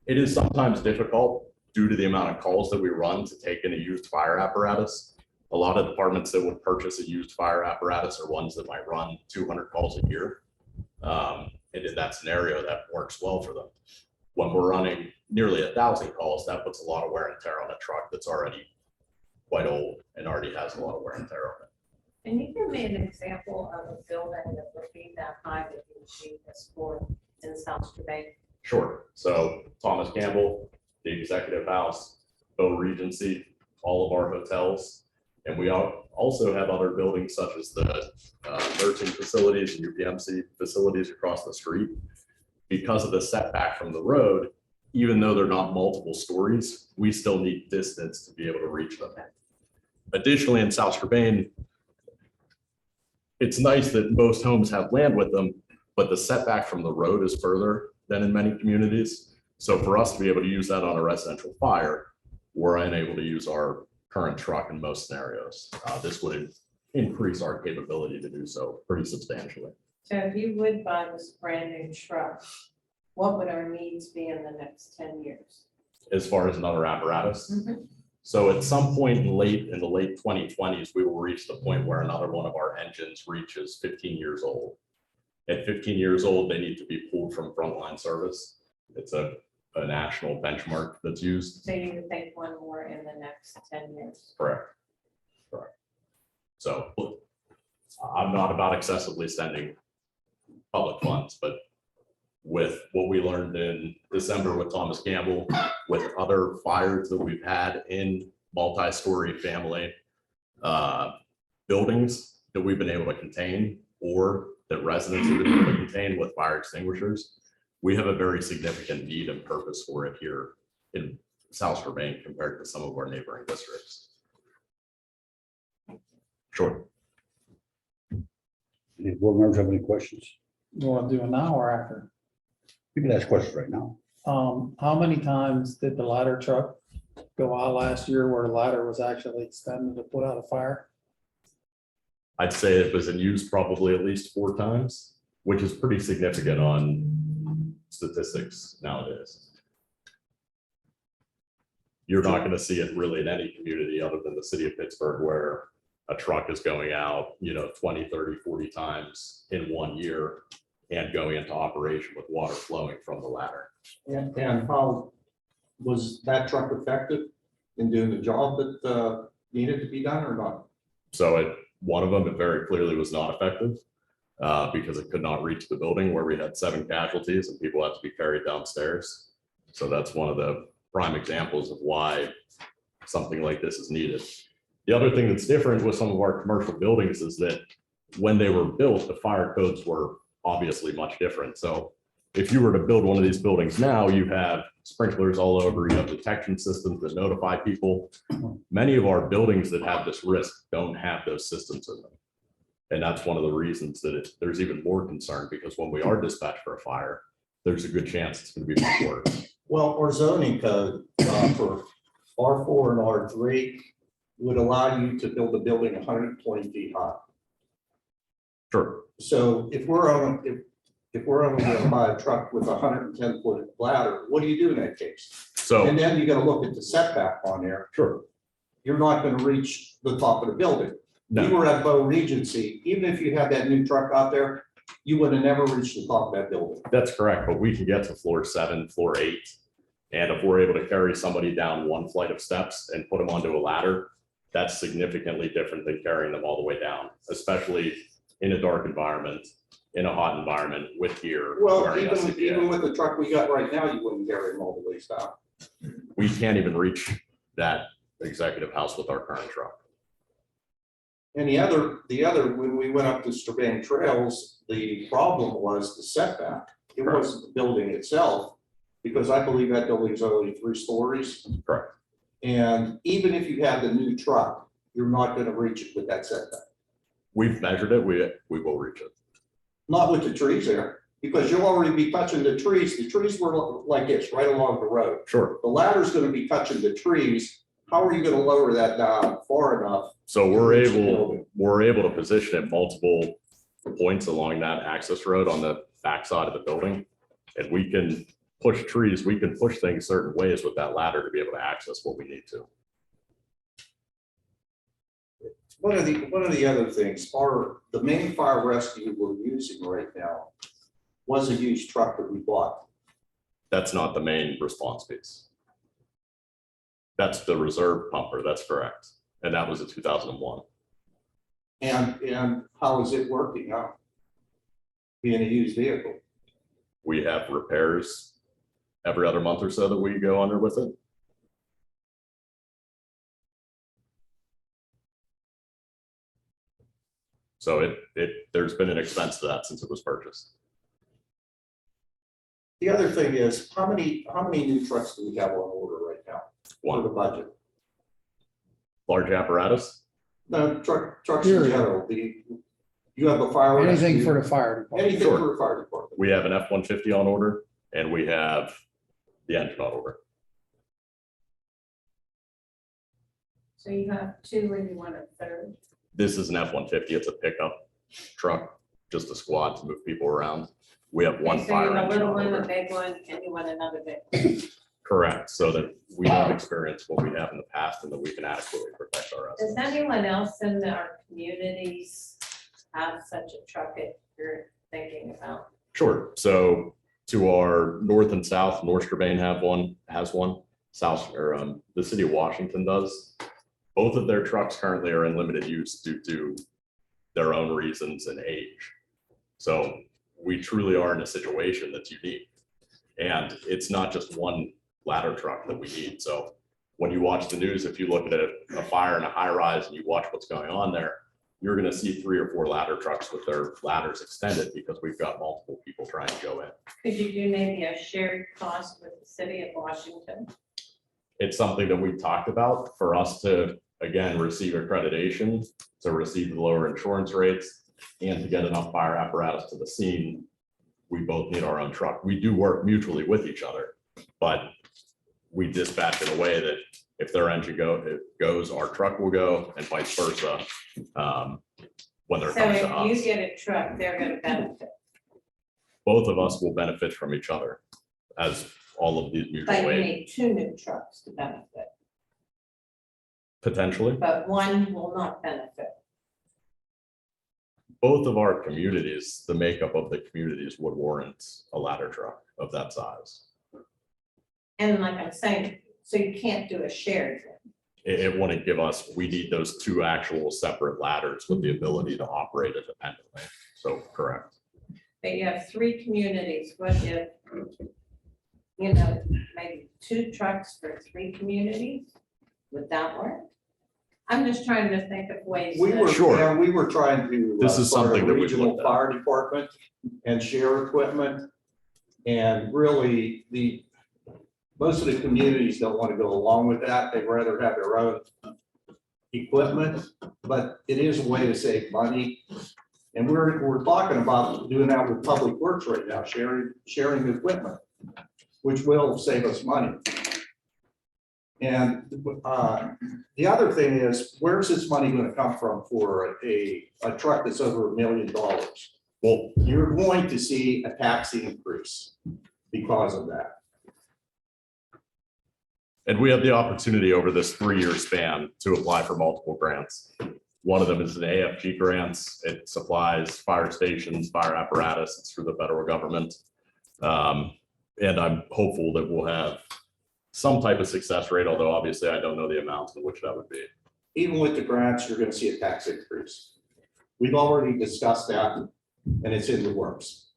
It is sometimes difficult due to the amount of calls that we run to take in a used fire apparatus. A lot of departments that would purchase a used fire apparatus are ones that might run 200 calls a year. And in that scenario, that works well for them. When we're running nearly 1,000 calls, that puts a lot of wear and tear on a truck that's already quite old and already has a lot of wear and tear on it.
Can you give me an example of a building that would be that high that you achieve this for in South Strabane?
Sure. So Thomas Campbell, the Executive House, Bow Regency, all of our hotels. And we also have other buildings such as the nursing facilities and UPMC facilities across the street. Because of the setback from the road, even though they're not multiple stories, we still need distance to be able to reach them. Additionally, in South Strabane, it's nice that most homes have land with them, but the setback from the road is further than in many communities. So for us to be able to use that on a residential fire, we're unable to use our current truck in most scenarios. This would increase our capability to do so pretty substantially.
So if you would buy this brand new truck, what would our needs be in the next 10 years?
As far as another apparatus. So at some point in the late 2020s, we will reach the point where another one of our engines reaches 15 years old. At 15 years old, they need to be pulled from frontline service. It's a national benchmark that's used.
So you would think one more in the next 10 years?
Correct. So I'm not about excessively spending public funds, but with what we learned in December with Thomas Campbell, with other fires that we've had in multi-story family buildings that we've been able to contain, or that residents have been able to contain with fire extinguishers, we have a very significant need and purpose for it here in South Strabane compared to some of our neighboring districts. Sure.
Any board members have any questions?
You want to do an hour after?
You can ask questions right now.
How many times did the ladder truck go out last year where the ladder was actually extended to put out a fire?
I'd say it was in use probably at least 4 times, which is pretty significant on statistics nowadays. You're not going to see it really in any community other than the city of Pittsburgh, where a truck is going out, 20, 30, 40 times in 1 year and going into operation with water flowing from the ladder.
And how was that truck effective in doing the job that needed to be done or not?
So one of them, it very clearly was not effective because it could not reach the building, where we had 7 casualties and people had to be carried downstairs. So that's one of the prime examples of why something like this is needed. The other thing that's different with some of our commercial buildings is that when they were built, the fire codes were obviously much different. So if you were to build one of these buildings now, you have sprinklers all over, you have detection systems that notify people. Many of our buildings that have this risk don't have those systems in them. And that's one of the reasons that there's even more concern, because when we are dispatched for a fire, there's a good chance it's going to be much worse.
Well, our zoning code for R4 and R3 would allow you to build a building 120 feet high.
Sure.
So if we're only going to buy a truck with a 110-foot ladder, what do you do in that case?
So,
And then you got to look at the setback on there.
sure.
You're not going to reach the top of the building.
No.
You were at Bow Regency, even if you had that new truck out there, you would have never reached the top of that building.
That's correct, but we can get to floor 7, floor 8. And if we're able to carry somebody down 1 flight of steps and put them onto a ladder, that's significantly different than carrying them all the way down, especially in a dark environment, in a hot environment with gear.
Well,
wearing SCBA.
even with the truck we got right now, you wouldn't carry them all the way down.
We can't even reach that executive house with our current truck.
And the other, when we went up to Strabane Trails, the problem was the setback. It
Correct.
wasn't the building itself, because I believe that building is only 3 stories.
Correct.
And even if you have the new truck, you're not going to reach it with that setback.
We've measured it. We will reach it.
Not with the trees there, because you'll already be touching the trees. The trees were like this, right along the road.
Sure.
The ladder's gonna be touching the trees. How are you gonna lower that down far enough?
So
to
we're
reach the
able,
building?
we're able to position at multiple points along that access road on the backside of the building. And we can push trees, we can push things certain ways with that ladder to be able to access what we need to.
One of the other things, the main fire rescue we're using right now was a used truck that we bought.
That's not the main response piece. That's the reserve pumper, that's correct. And that was a 2001.
And how is it working out? Being a used vehicle.
We have repairs every other month or so that we go under with it. So there's been an expense to that since it was purchased.
The other thing is, how many new trucks do we have on order right now for the
One
budget?
large apparatus,
No, trucks in
Period.
general, you have a fire.
Anything
rescue,
for the fire department.
Anything
Sure.
for the fire department.
we have an F-150 on order, and we have the engine on order.
So you have two and you want a third.
This is an F-150, it's a pickup truck, just a squad to move people around. We have one
Okay, so you
fire
want a
engine
little
on
one, a
order.
big one, and you want another big one.
Correct, so that we don't experience what we have in the past and that we can adequately protect our
Does
residents.
anyone else in our communities have such a truck that you're thinking about?
Sure, so to our north and south, North Strabane has one, south, or the city of Washington does. Both of their trucks currently are in limited use due to their own reasons and age. So we truly are in a situation that's unique. And it's not just one ladder truck that we need. So when you watch the news, if you look at a fire in a high rise and you watch what's going on there, you're gonna see 3 or 4 ladder trucks with their ladders extended because we've got multiple people trying to go in.
Could you do maybe a shared cost with the city of Washington?
It's something that we talked about for us to, again, receive accreditation, to receive the lower insurance rates, and to get enough fire apparatus to the scene. We both need our own truck. We do work mutually with each other, but we dispatch in a way that if their engine goes, our truck will go, and vice versa. When they're
So
coming to
if you
us,
get a truck, they're gonna benefit,
both of us will benefit from each other as all of these
but
mutual
you
aid,
need 2 new trucks to benefit,
potentially.
but one will not benefit.
Both of our communities, the makeup of the communities would warrant a ladder truck of that size.
And like I'm saying, so you can't do a shared one.
It wouldn't give us, we need those 2 actual separate ladders with the ability to operate independently. So correct.
But you have 3 communities, what if, maybe 2 trucks for 3 communities? Would that work? I'm just trying to think of ways.
We were,
Sure.
yeah, we were trying to.
This is
start a
something that we've
regional
looked at.
Fire department and share equipment. And really, most of the communities don't want to go along with that. They'd rather have their own equipment, but it is a way to save money. And we're talking about doing that with Public Works right now, sharing equipment, which will save us money. And the other thing is, where's this money going to come from for a truck that's over $1 million?
Well,
You're going to see a tax increase because of that.
and we have the opportunity over this 3-year span to apply for multiple grants. One of them is an AFG grants. It supplies fire stations, fire apparatus. It's through the federal government. And I'm hopeful that we'll have some type of success rate, although obviously I don't know the amount in which that would be.
Even with the grants, you're going to see a tax increase. We've already discussed that, and it's in the works.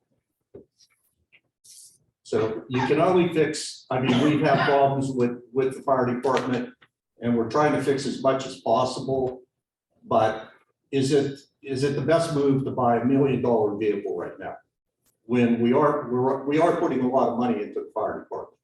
So you can only fix, we've had problems with the fire department, and we're trying to fix as much as possible. But is it the best move to buy $1 million vehicle right now? When we are putting a lot of money into the fire department.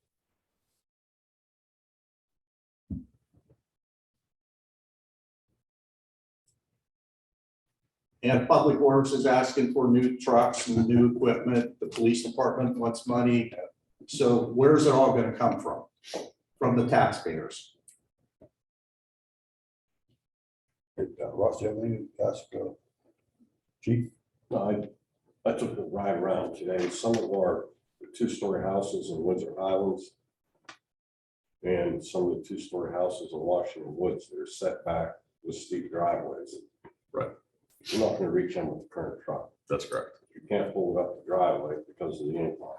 And Public Works is asking for new trucks and new equipment. The police department wants money. So where's it all gonna come from? From the taxpayers.
Ross, you have anything to ask, Chief?
No, I took a ride around today. Some of our two-story houses in Windsor Highlands and some of the two-story houses in Washington Woods, they're set back with steep driveways.
Right.
You're not gonna reach them with the current truck.
That's correct.
You can't pull it up the driveway because of the incline.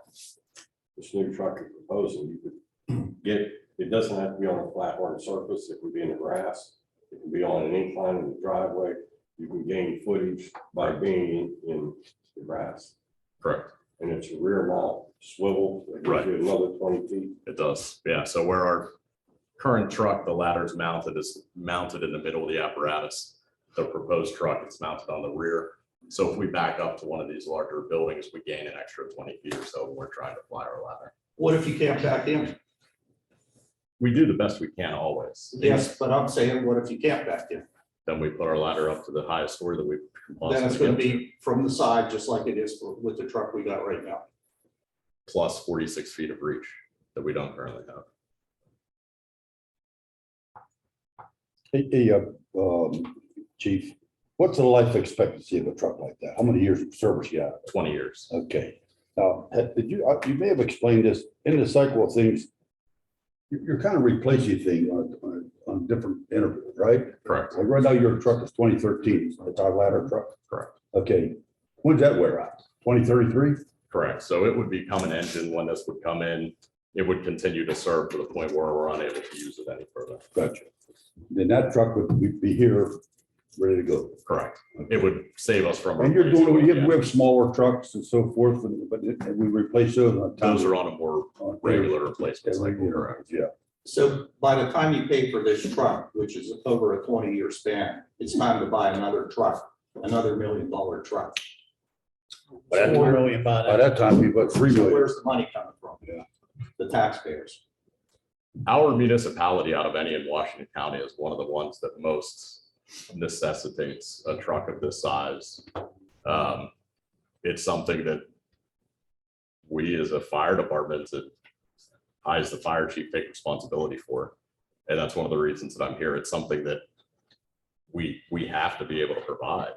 This new truck you're proposing, you could get, it doesn't have to be on a flat hard surface. It could be in the grass. It can be on an incline in the driveway. You can gain footage by being in the grass.
Correct.
And it's a rear mount swivel. That gives
Right.
you another 20 feet.
It does. Yeah. So where our current truck, the ladder is mounted in the middle of the apparatus. The proposed truck is mounted on the rear. So if we back up to one of these larger buildings, we gain an extra 20 feet or so when we're trying to fly our ladder.
What if you can't back in?
We do the best we can always.
Yes, but I'm saying, what if you can't back in?
Then we put our ladder up to the highest story that we can
Then it's
possibly
gonna
get to,
be from the side, just like it is with the truck we got right now.
plus 46 feet of reach that we don't currently have.
Hey, Chief, what's the life expectancy of a truck like that? How many years of service you have?
20 years.
Okay. Now, did you, you may have explained this in the cycle of things. You're kind of replacing things on different intervals, right?
Correct.
Like right now, your truck is 2013, it's our ladder truck.
Correct.
Okay, when's that wear out? 2033?
Correct. So it would become an engine when this would come in. It would continue to serve to the point where we're unable to use it any further.
Gotcha. Then that truck would be here, ready to go.
Correct. It would save us from.
And you're doing,
replacing
we have smaller trucks and so forth, but we replace those on time.
Those are on a more regular replacement cycle. Correct.
Yeah.
So by the time you pay for this truck, which is over a 20-year span, it's time to buy another truck, another $1 million truck.
By that time, we've got 3
So
million.
where's the money coming from?
Yeah.
The taxpayers.
Our municipality out of any in Washington County is one of the ones that most necessitates a truck of this size. It's something that we as a fire department that I as the fire chief take responsibility for. And that's one of the reasons that I'm here. It's something that we have to be able to provide.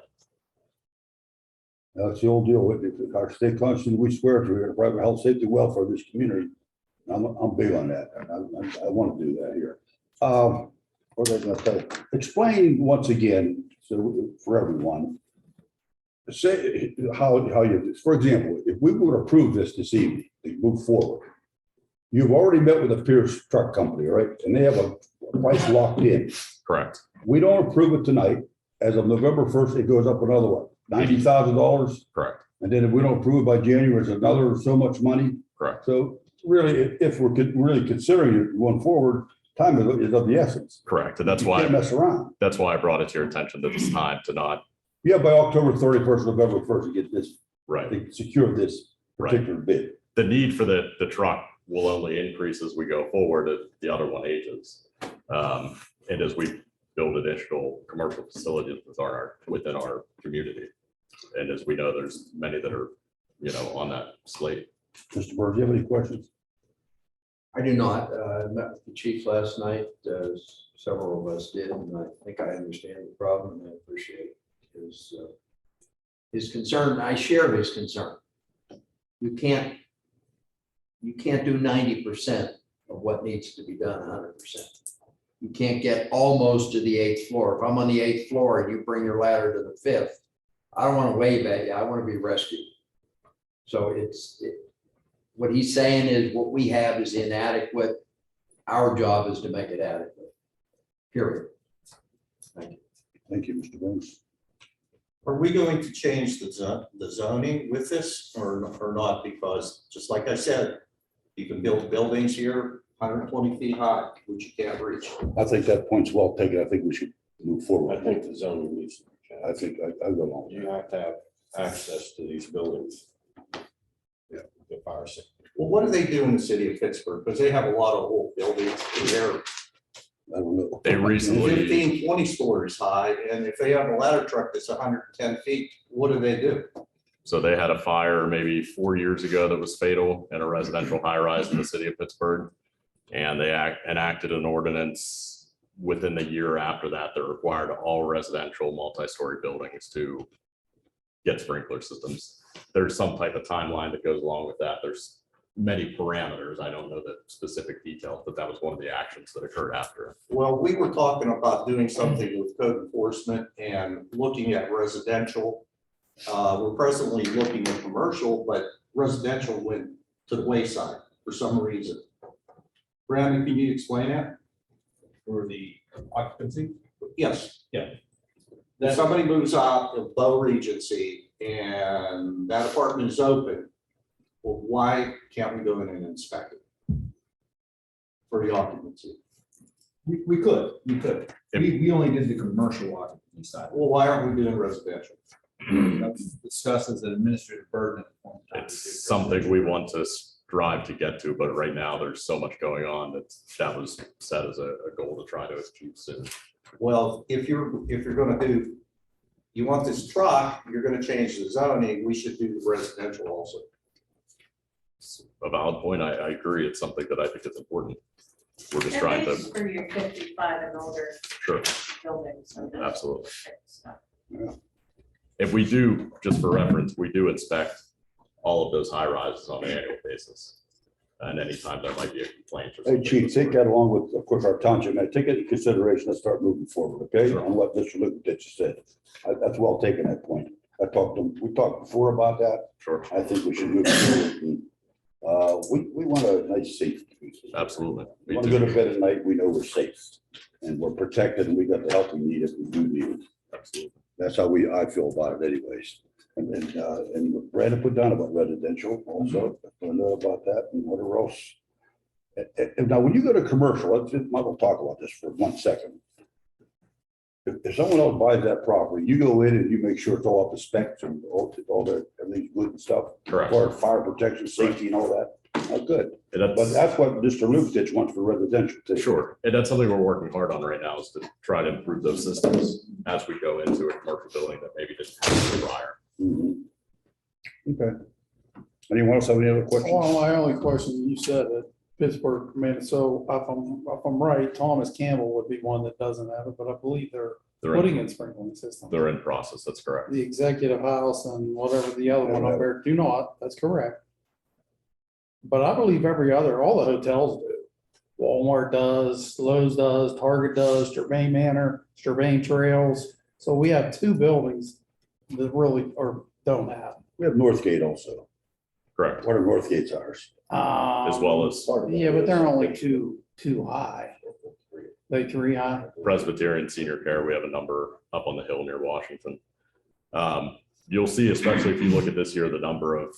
That's the old deal with it. Our state constitution, we swear to it, private health, safety, welfare of this community. I'm big on that. I want to do that here. What was I going to say? Explain once again, so for everyone, say how you, for example, if we would approve this evening, to move forward, you've already met with the Pierce Truck Company, right? And they have a price locked in.
Correct.
We don't approve it tonight. As of November 1st, it goes up another one, $90,000.
Correct.
And then if we don't approve it by January, it's another so much money.
Correct.
So really, if we're really considering it going forward, time is of the essence.
Correct. And that's
You can't
why,
mess around.
that's why I brought it to your attention that it's time to not,
Yeah, by October 31st, November 1st, to get this,
right.
to secure this
Right.
particular bid.
The need for the truck will only increase as we go forward as the other one ages. And as we build additional commercial facilities within our community. And as we know, there's many that are, on that slate.
Mr. Burns, do you have any questions?
I do not. Met with the chief last night, as several of us did, and I think I understand the problem and I appreciate his concern. I share his concern. You can't do 90% of what needs to be done 100%. You can't get almost to the 8th floor. If I'm on the 8th floor and you bring your ladder to the 5th, I don't want to wave at you. I want to be rescued. So what he's saying is what we have is inadequate. Our job is to make it adequate. Period. Thank you.
Thank you, Mr. Burns.
Are we going to change the zoning with this or not? Because just like I said, you can build buildings here 120 feet high, which you can't reach.
I think that point's well taken. I think we should move
I
forward.
think the zoning needs to be
I
changed.
think I go along.
You have to have access to these buildings.
Yeah.
The fire safety.
Well, what do they do in the city of Pittsburgh? Because they have a lot of old buildings.
I don't know.
They recently,
15, 20 stories high, and if they have a ladder truck that's 110 feet, what do?
so they had a fire maybe 4 years ago that was fatal in a residential high rise in the city of Pittsburgh. And they enacted an ordinance within the year after that that required all residential multi-story buildings to get sprinkler systems. There's some type of timeline that goes along with that. There's many parameters. I don't know the specific details, but that was one of the actions that occurred after.
Well, we were talking about doing something with code enforcement and looking at residential. We're presently looking at commercial, but residential went to the wayside for some reason. Brandon, can you explain that?
For the occupancy.
Yes.
Yeah.
If somebody moves out of Bow Regency and that apartment is open, well, why can't we go in and inspect it for the occupancy?
We could. We only did the commercial occupancy side.
Well, why aren't we doing residential?
That's discussed as an administrative burden at the point in time.
It's something we want to strive to get to, but right now there's so much going on that was set as a goal to try to achieve soon.
Well, if you're gonna do, you want this truck, you're gonna change the zoning, we should do the residential also.
It's a valid point. I agree. It's something that I think is important. We're just
At
trying
least
to,
for your 55 and older
sure,
buildings. so that's
absolutely.
stuff.
If we do, just for reference, we do inspect all of those high rises on an annual basis. And anytime there might be a complaint. or
Hey,
something.
Chief, take that along with, of course, our township, and take it into consideration and start moving forward, okay?
Sure.
On what Mr. Luke just said. That's well taken, that point. We talked before about that.
Sure,
I think we should move forward. And, we want a nice safety.
absolutely.
We
Me
want to go
too.
to bed at night, we know we're safe and we're protected and we got the help we need if we do need it.
Absolutely.
That's how I feel about it anyways. And Brandon put down about residential also, I know about that and whatever else. And now, when you go to commercial, we'll talk about this for 1 second. If someone else buys that property, you go in and you make sure it's all up to specs and all that, everything's good and stuff.
Correct.
For fire protection, safety and all that. Oh, good.
And
But
that's,
that's what Mr. Lukich wants for residential too.
sure. And that's something we're working hard on right now is to try to improve those systems as we go into a commercial building that maybe didn't have it prior.
Mhm. Okay. Anyone else have any other questions?
Well, my only question, you said that Pittsburgh, I mean, so if I'm right, Thomas Campbell would be one that doesn't have it, but I believe they're putting in sprinkling systems.
They're in process. That's correct.
The Executive House and whatever the other one up there do not, that's correct. But I believe all the hotels do. Walmart does, Lowe's does, Target does, Strabane Manor, Strabane Trails. So we have 2 buildings that really, or don't have.
We have Northgate also.
Correct.
What are Northgate's ours?
As well as
Yeah, but they're only too high. They 3 high.
Presbyterian Senior Care. We have a number up on the hill near Washington. You'll see, especially if you look at this here, the number of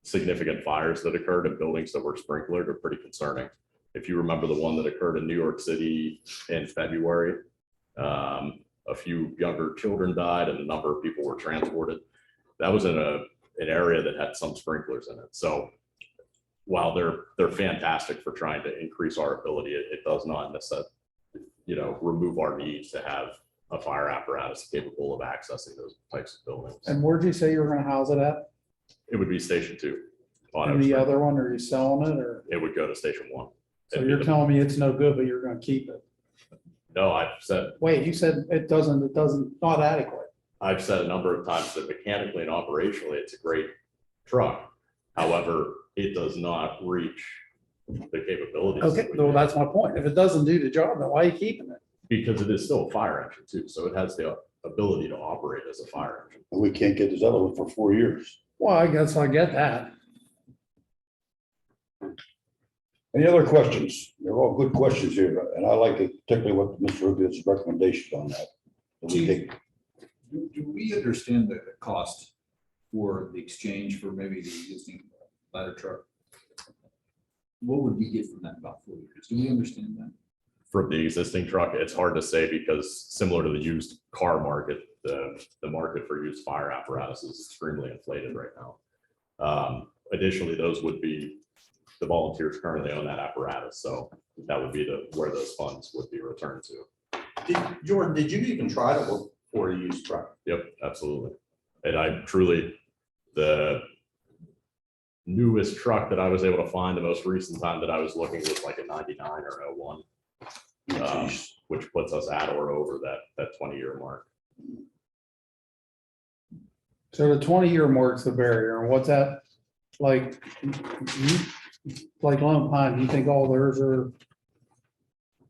significant fires that occurred in buildings that were sprinklered are pretty concerning. If you remember the one that occurred in New York City in February, a few younger children died and a number of people were transported. That was in an area that had some sprinklers in it. So while they're fantastic for trying to increase our ability, it does not necessarily, remove our needs to have a fire apparatus capable of accessing those types of buildings.
And where'd you say you were gonna house it at?
It would be Station 2. on
And the
Oak Street.
other one, are you selling it or?
It would go to Station 1.
So you're telling me it's no good, but you're gonna keep it?
No, I've said
Wait, you said it doesn't, not adequate.
I've said a number of times that mechanically and operationally, it's a great truck. However, it does not reach the capabilities. that
Okay,
we
well,
need,
that's my point. If it doesn't do the job, then why are you keeping it?
because it is still a fire engine too. So it has the ability to operate as a fire engine.
And we can't get this other one for 4 years.
Well, I guess I get that.
Any other questions? They're all good questions here, and I like it, particularly what Mr. Rubio's recommendations on that. And we think,
Do we understand the cost for the exchange for maybe the existing ladder truck? What would we get from that in about 4 years? Do we understand that?
For the existing truck, it's hard to say because similar to the used car market, the market for used fire apparatus is extremely inflated right now. Additionally, those would be, the volunteers currently own that apparatus. So that would be where those funds would be returned to.
Jordan, did you even try to look for a used truck?
Yep, absolutely. And I truly, the newest truck that I was able to find, the most recent time that I was looking was like a 99 or 01, which puts us at or over that 20-year mark.
So the 20-year mark's the barrier, and what's that, like, like Lone Pine, do you think all theirs are,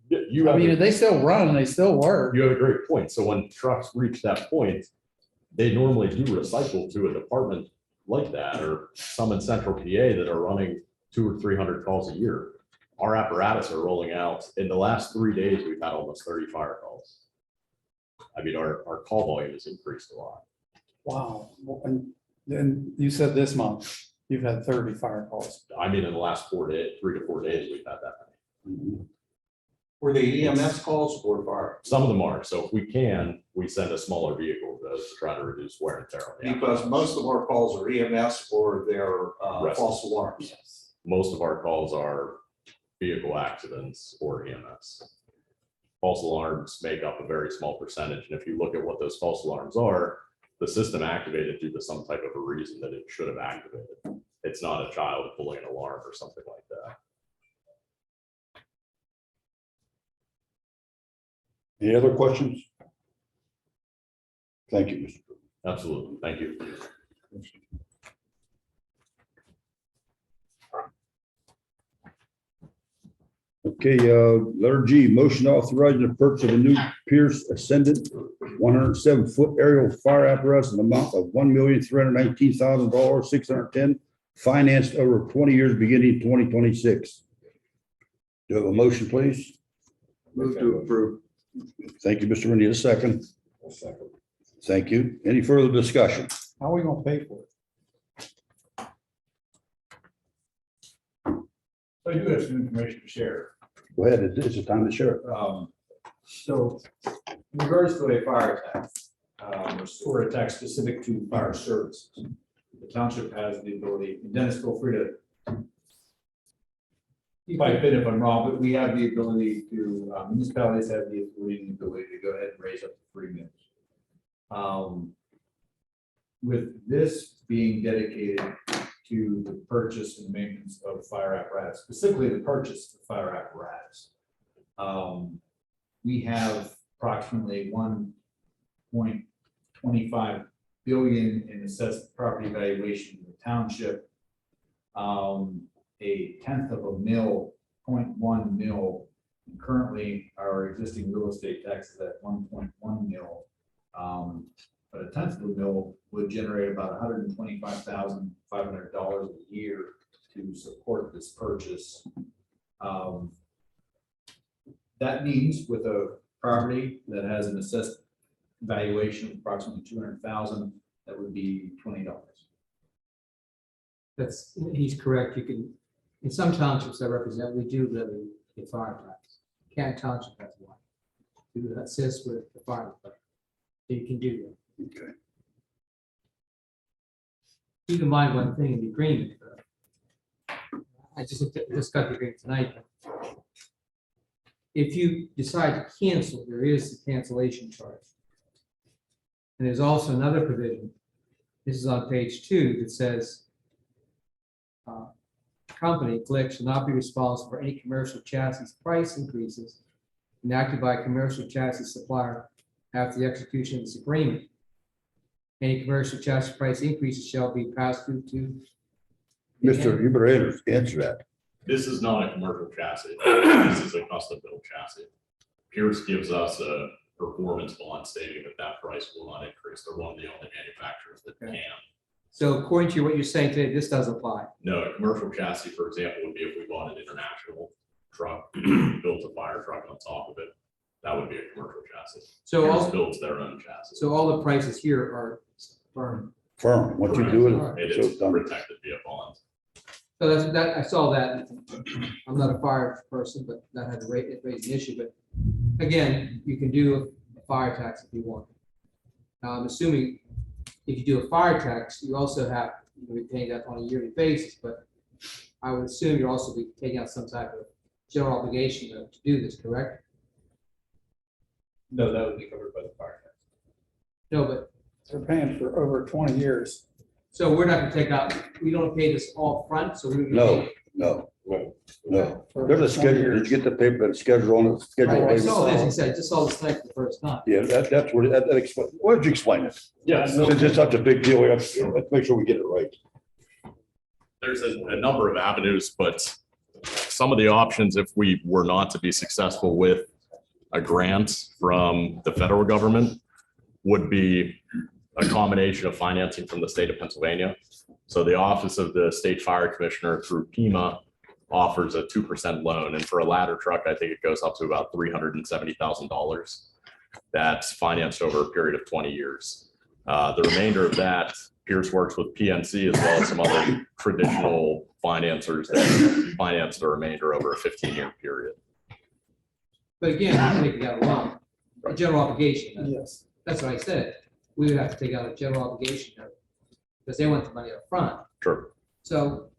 You
I
have,
mean, they still run, they still work.
you have a great point. So when trucks reach that point, they normally do recycle to a department like that, or some in central PA that are running 200 or 300 calls a year. Our apparatus are rolling out. In the last 3 days, we've had almost 30 fire calls. I mean, our call volume has increased a lot.
Wow. And then you said this month, you've had 30 fire calls.
I mean, in the last 4 days, 3 to 4 days, we've had that many.
Were they EMS calls or fire?
Some of them are. So if we can, we send a smaller vehicle to try to reduce wear and tear on the
Because
apparatus.
most of our calls are EMS or they're
Right.
false alarms.
Most of our calls are vehicle accidents or EMS. False alarms make up a very small percentage. And if you look at what those false alarms are, the system activated due to some type of a reason that it should have activated. It's not a child pulling an alarm or something like that.
Any other questions? Thank you, Mr.
Absolutely. Thank you.
Okay, letter G, motion authorizing the purchase of a new Pierce Ascendant 107-foot aerial fire apparatus in the amount of $1,319,610, financed over 20 years beginning 2026. Do you have a motion, please?
Move to approve.
Thank you, Mr. Rennie. A second. Thank you. Any further discussion?
How are we gonna pay for it?
I do have some information to share.
Go ahead. It's the time to share it.
So in regards to a fire tax, or a tax specific to fire services, the township has the ability, and Dennis, feel free to pipe in if I'm wrong, but we have the ability to, municipalities have the ability to go ahead and raise up to 3 mills. With this being dedicated to the purchase and maintenance of fire apparatus, specifically the purchase of fire apparatus. We have approximately 1.25 billion in assessed property valuation in the township. A tenth of a mil, 0.1 mil. Currently, our existing real estate tax is at 1.1 mil. But a tenth of a mil would generate about $125,500 a year to support this purchase. That means with a property that has an assessed valuation of approximately 200,000, that would be $20.
He's correct. You can, in some townships I represent, we do levy a fire tax. Canton Township has one. That assists with the fire department. You can do that.
Okay.
Keep in mind one thing in the agreement. I just got the agreement tonight. If you decide to cancel, there is a cancellation charge. And there's also another provision. This is on page 2 that says, company, Glick, shall not be responsible for any commercial chassis price increases enacted by a commercial chassis supplier after the execution of this agreement. Any commercial chassis price increases shall be passed through to.
Mr. You better answer that.
This is not a commercial chassis. This is a custom built chassis. Pierce gives us a performance bond stating that price will not increase. They're one of the only manufacturers that can.
So according to what you're saying today, this does apply.
No, a commercial chassis, for example, would be if we bought an international truck, built a fire truck on top of it. That would be a commercial chassis.
So
Pierce
all,
builds their own chassis.
so all the prices here are firm.
Firm, what you do
It
it.
is protected via bonds.
So that's, that, I saw that. I'm not a fire person, but that had to raise an issue, but again, you can do a fire tax if you want. Now, I'm assuming if you do a fire tax, you also have, you be paying that on a yearly basis, but I would assume you're also be taking out some type of general obligation to do this, correct?
No, that would be covered by the fire tax.
No, but,
They're paying for over 20 years.
so we're not gonna take out, we don't pay this all front, so we're.
No, no, no. There's a schedule. Did you get the paper, schedule on it? Schedule.
I saw this, he said, just saw this tonight for the first time.
Yeah, that's what, that explain, why don't you explain it?
Yes.
Since it's such a big deal, let's make sure we get it right.
There's a number of avenues, but some of the options, if we were not to be successful with a grant from the federal government, would be a combination of financing from the state of Pennsylvania. So the Office of the State Fire Commissioner through PEMA offers a 2% loan. And for a ladder truck, I think it goes up to about $370,000. That's financed over a period of 20 years. The remainder of that, Pierce works with PNC as well as some other traditional financiers that finance the remainder over a 15-year period.
But again, we're taking out a loan, a general obligation.
Yes.
That's what I said. We would have to take out a general obligation note because they want the money up front.
Sure.
So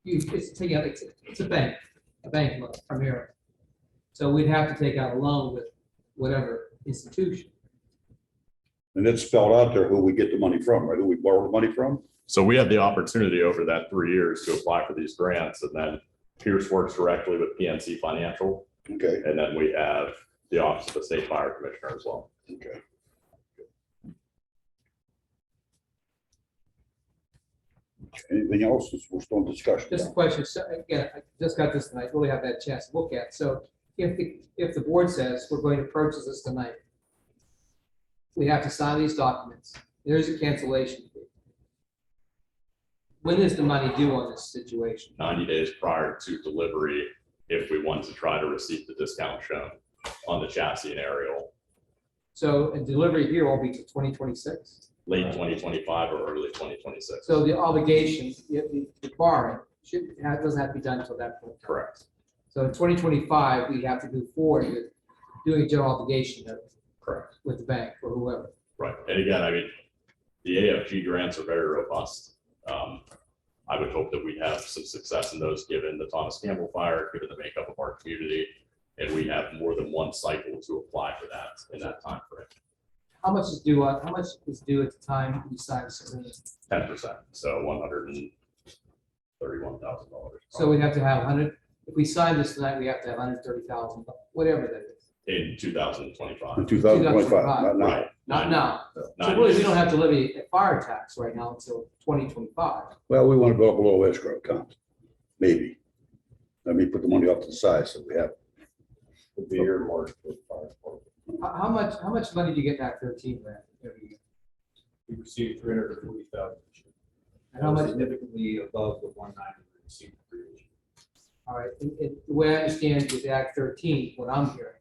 it's taking out, it's a bank loan primarily. So we'd have to take out a loan with whatever institution.
And it's spelled out there who we get the money from, right? Who we borrow the money from?
So we have the opportunity over that 3 years to apply for these grants, and then Pierce works directly with PNC Financial.
Okay,
And then we have the Office of the State Fire Commissioner as well.
okay. Anything else? We're still in discussion.
Just a question, so again, I just got this tonight, really have that chance to look at. So if the board says we're going to purchase this tonight, we have to sign these documents. There's a cancellation fee. When is the money due on this situation?
90 days prior to delivery, if we want to try to receive the discount shown on the chassis and aerial,
So a delivery here will be to 2026.
late 2025 or early 2026.
So the obligation, the borrowing doesn't have to be done until that point.
Correct.
So in 2025, we have to move forward with doing a general obligation note
Correct.
with the bank or whoever.
Right. And again, I mean, the AFG grants are very robust. I would hope that we have some success in those, given the Thomas Campbell fire, given the makeup of our community, and we have more than one cycle to apply for that in that time frame.
How much is due at the time we sign this agreement?
10%, so $131,000.
So we have to have 100, if we sign this tonight, we have to have 130,000, whatever that is.
In 2025.
In 2025, not now.
Right.
Not now. So
90
really, we don't have to levy a fire tax right now until 2025.
Well, we want to build up a little escrow account, maybe. Let me put the money off to the side so we have.
Would be earmarked for the fire department.
How much money do you get back 13 grand every year?
We received 340,000.
And how much,
Significantly above the 190 we received previously.
all right, and the way I understand with Act 13, what I'm hearing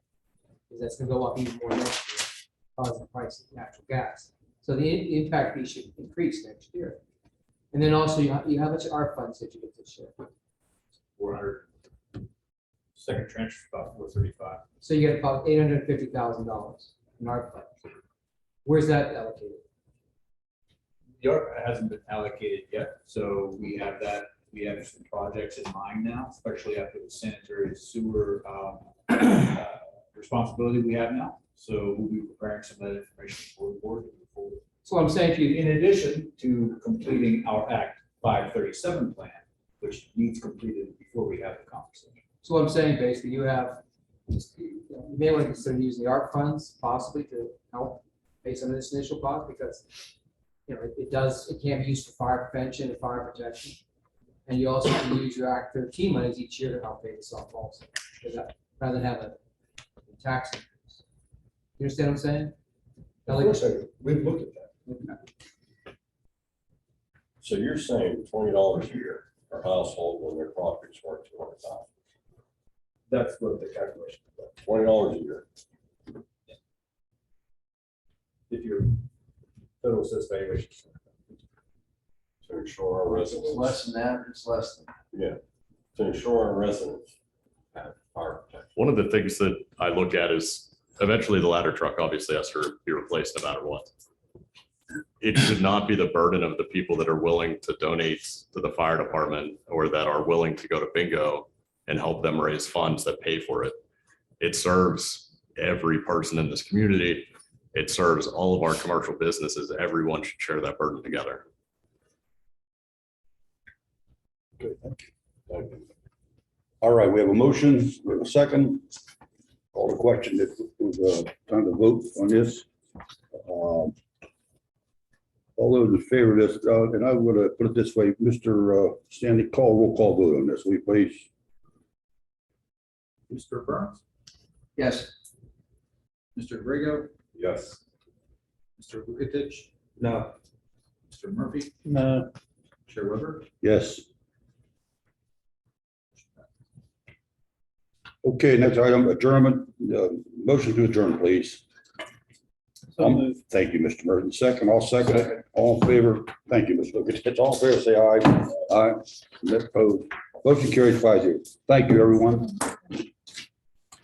is that's gonna go up even more next year, causing the price of natural gas. So the impact fee should increase next year. And then also, how much ARP funds did you get this year?
400. Second tranche is about 435.
So you get about $850,000 in ARP funds. Where's that allocated?
The ARP hasn't been allocated yet, so we have that, we have some projects in mind now, especially after the sanitary sewer responsibility we have now. So we'll be preparing some of that information for the board to move forward.
So I'm saying if you,
In addition to completing our Act 537 plan, which needs completed before we have the conversation.
so what I'm saying basically, you may want to consider using the ARP funds possibly to help pay some of this initial cost because, it can be used for fire prevention and fire protection. And you also can use your Act 13 monies each year to help pay this off also, rather than have a tax increase. You understand what I'm saying?
Of course, we've looked at that. So you're saying $20 a year per household when their property's worth $200,000.
That's what the calculation is.
$20 a year.
If your total assessed valuation.
To ensure our residents.
Less than that, it's less than.
Yeah, to ensure our residents have fire protection.
One of the things that I look at is eventually the ladder truck obviously has to be replaced no matter what. It should not be the burden of the people that are willing to donate to the fire department or that are willing to go to bingo and help them raise funds that pay for it. It serves every person in this community. It serves all of our commercial businesses. Everyone should share that burden together.
All right, we have a motion, we have a second. Call the question, it was time to vote on this. All those in favor of this, and I would put it this way, Mr. Stanley, roll call vote on this, will you please?
Mr. Burns,
Yes.
Mr. Grego,
Yes.
Mr. Lukatich,
No.
Mr. Murphy,
No,
Chair Weber.
Yes. Okay, next item, adjournment, motion to adjourn, please.
so moved.
Thank you, Mr. Merton. Second, I'll second it. All in favor? Thank you, Mr. Lucas. All in favor, say aye. Aye. Opposed. Motion carries 5-0. Thank you, everyone.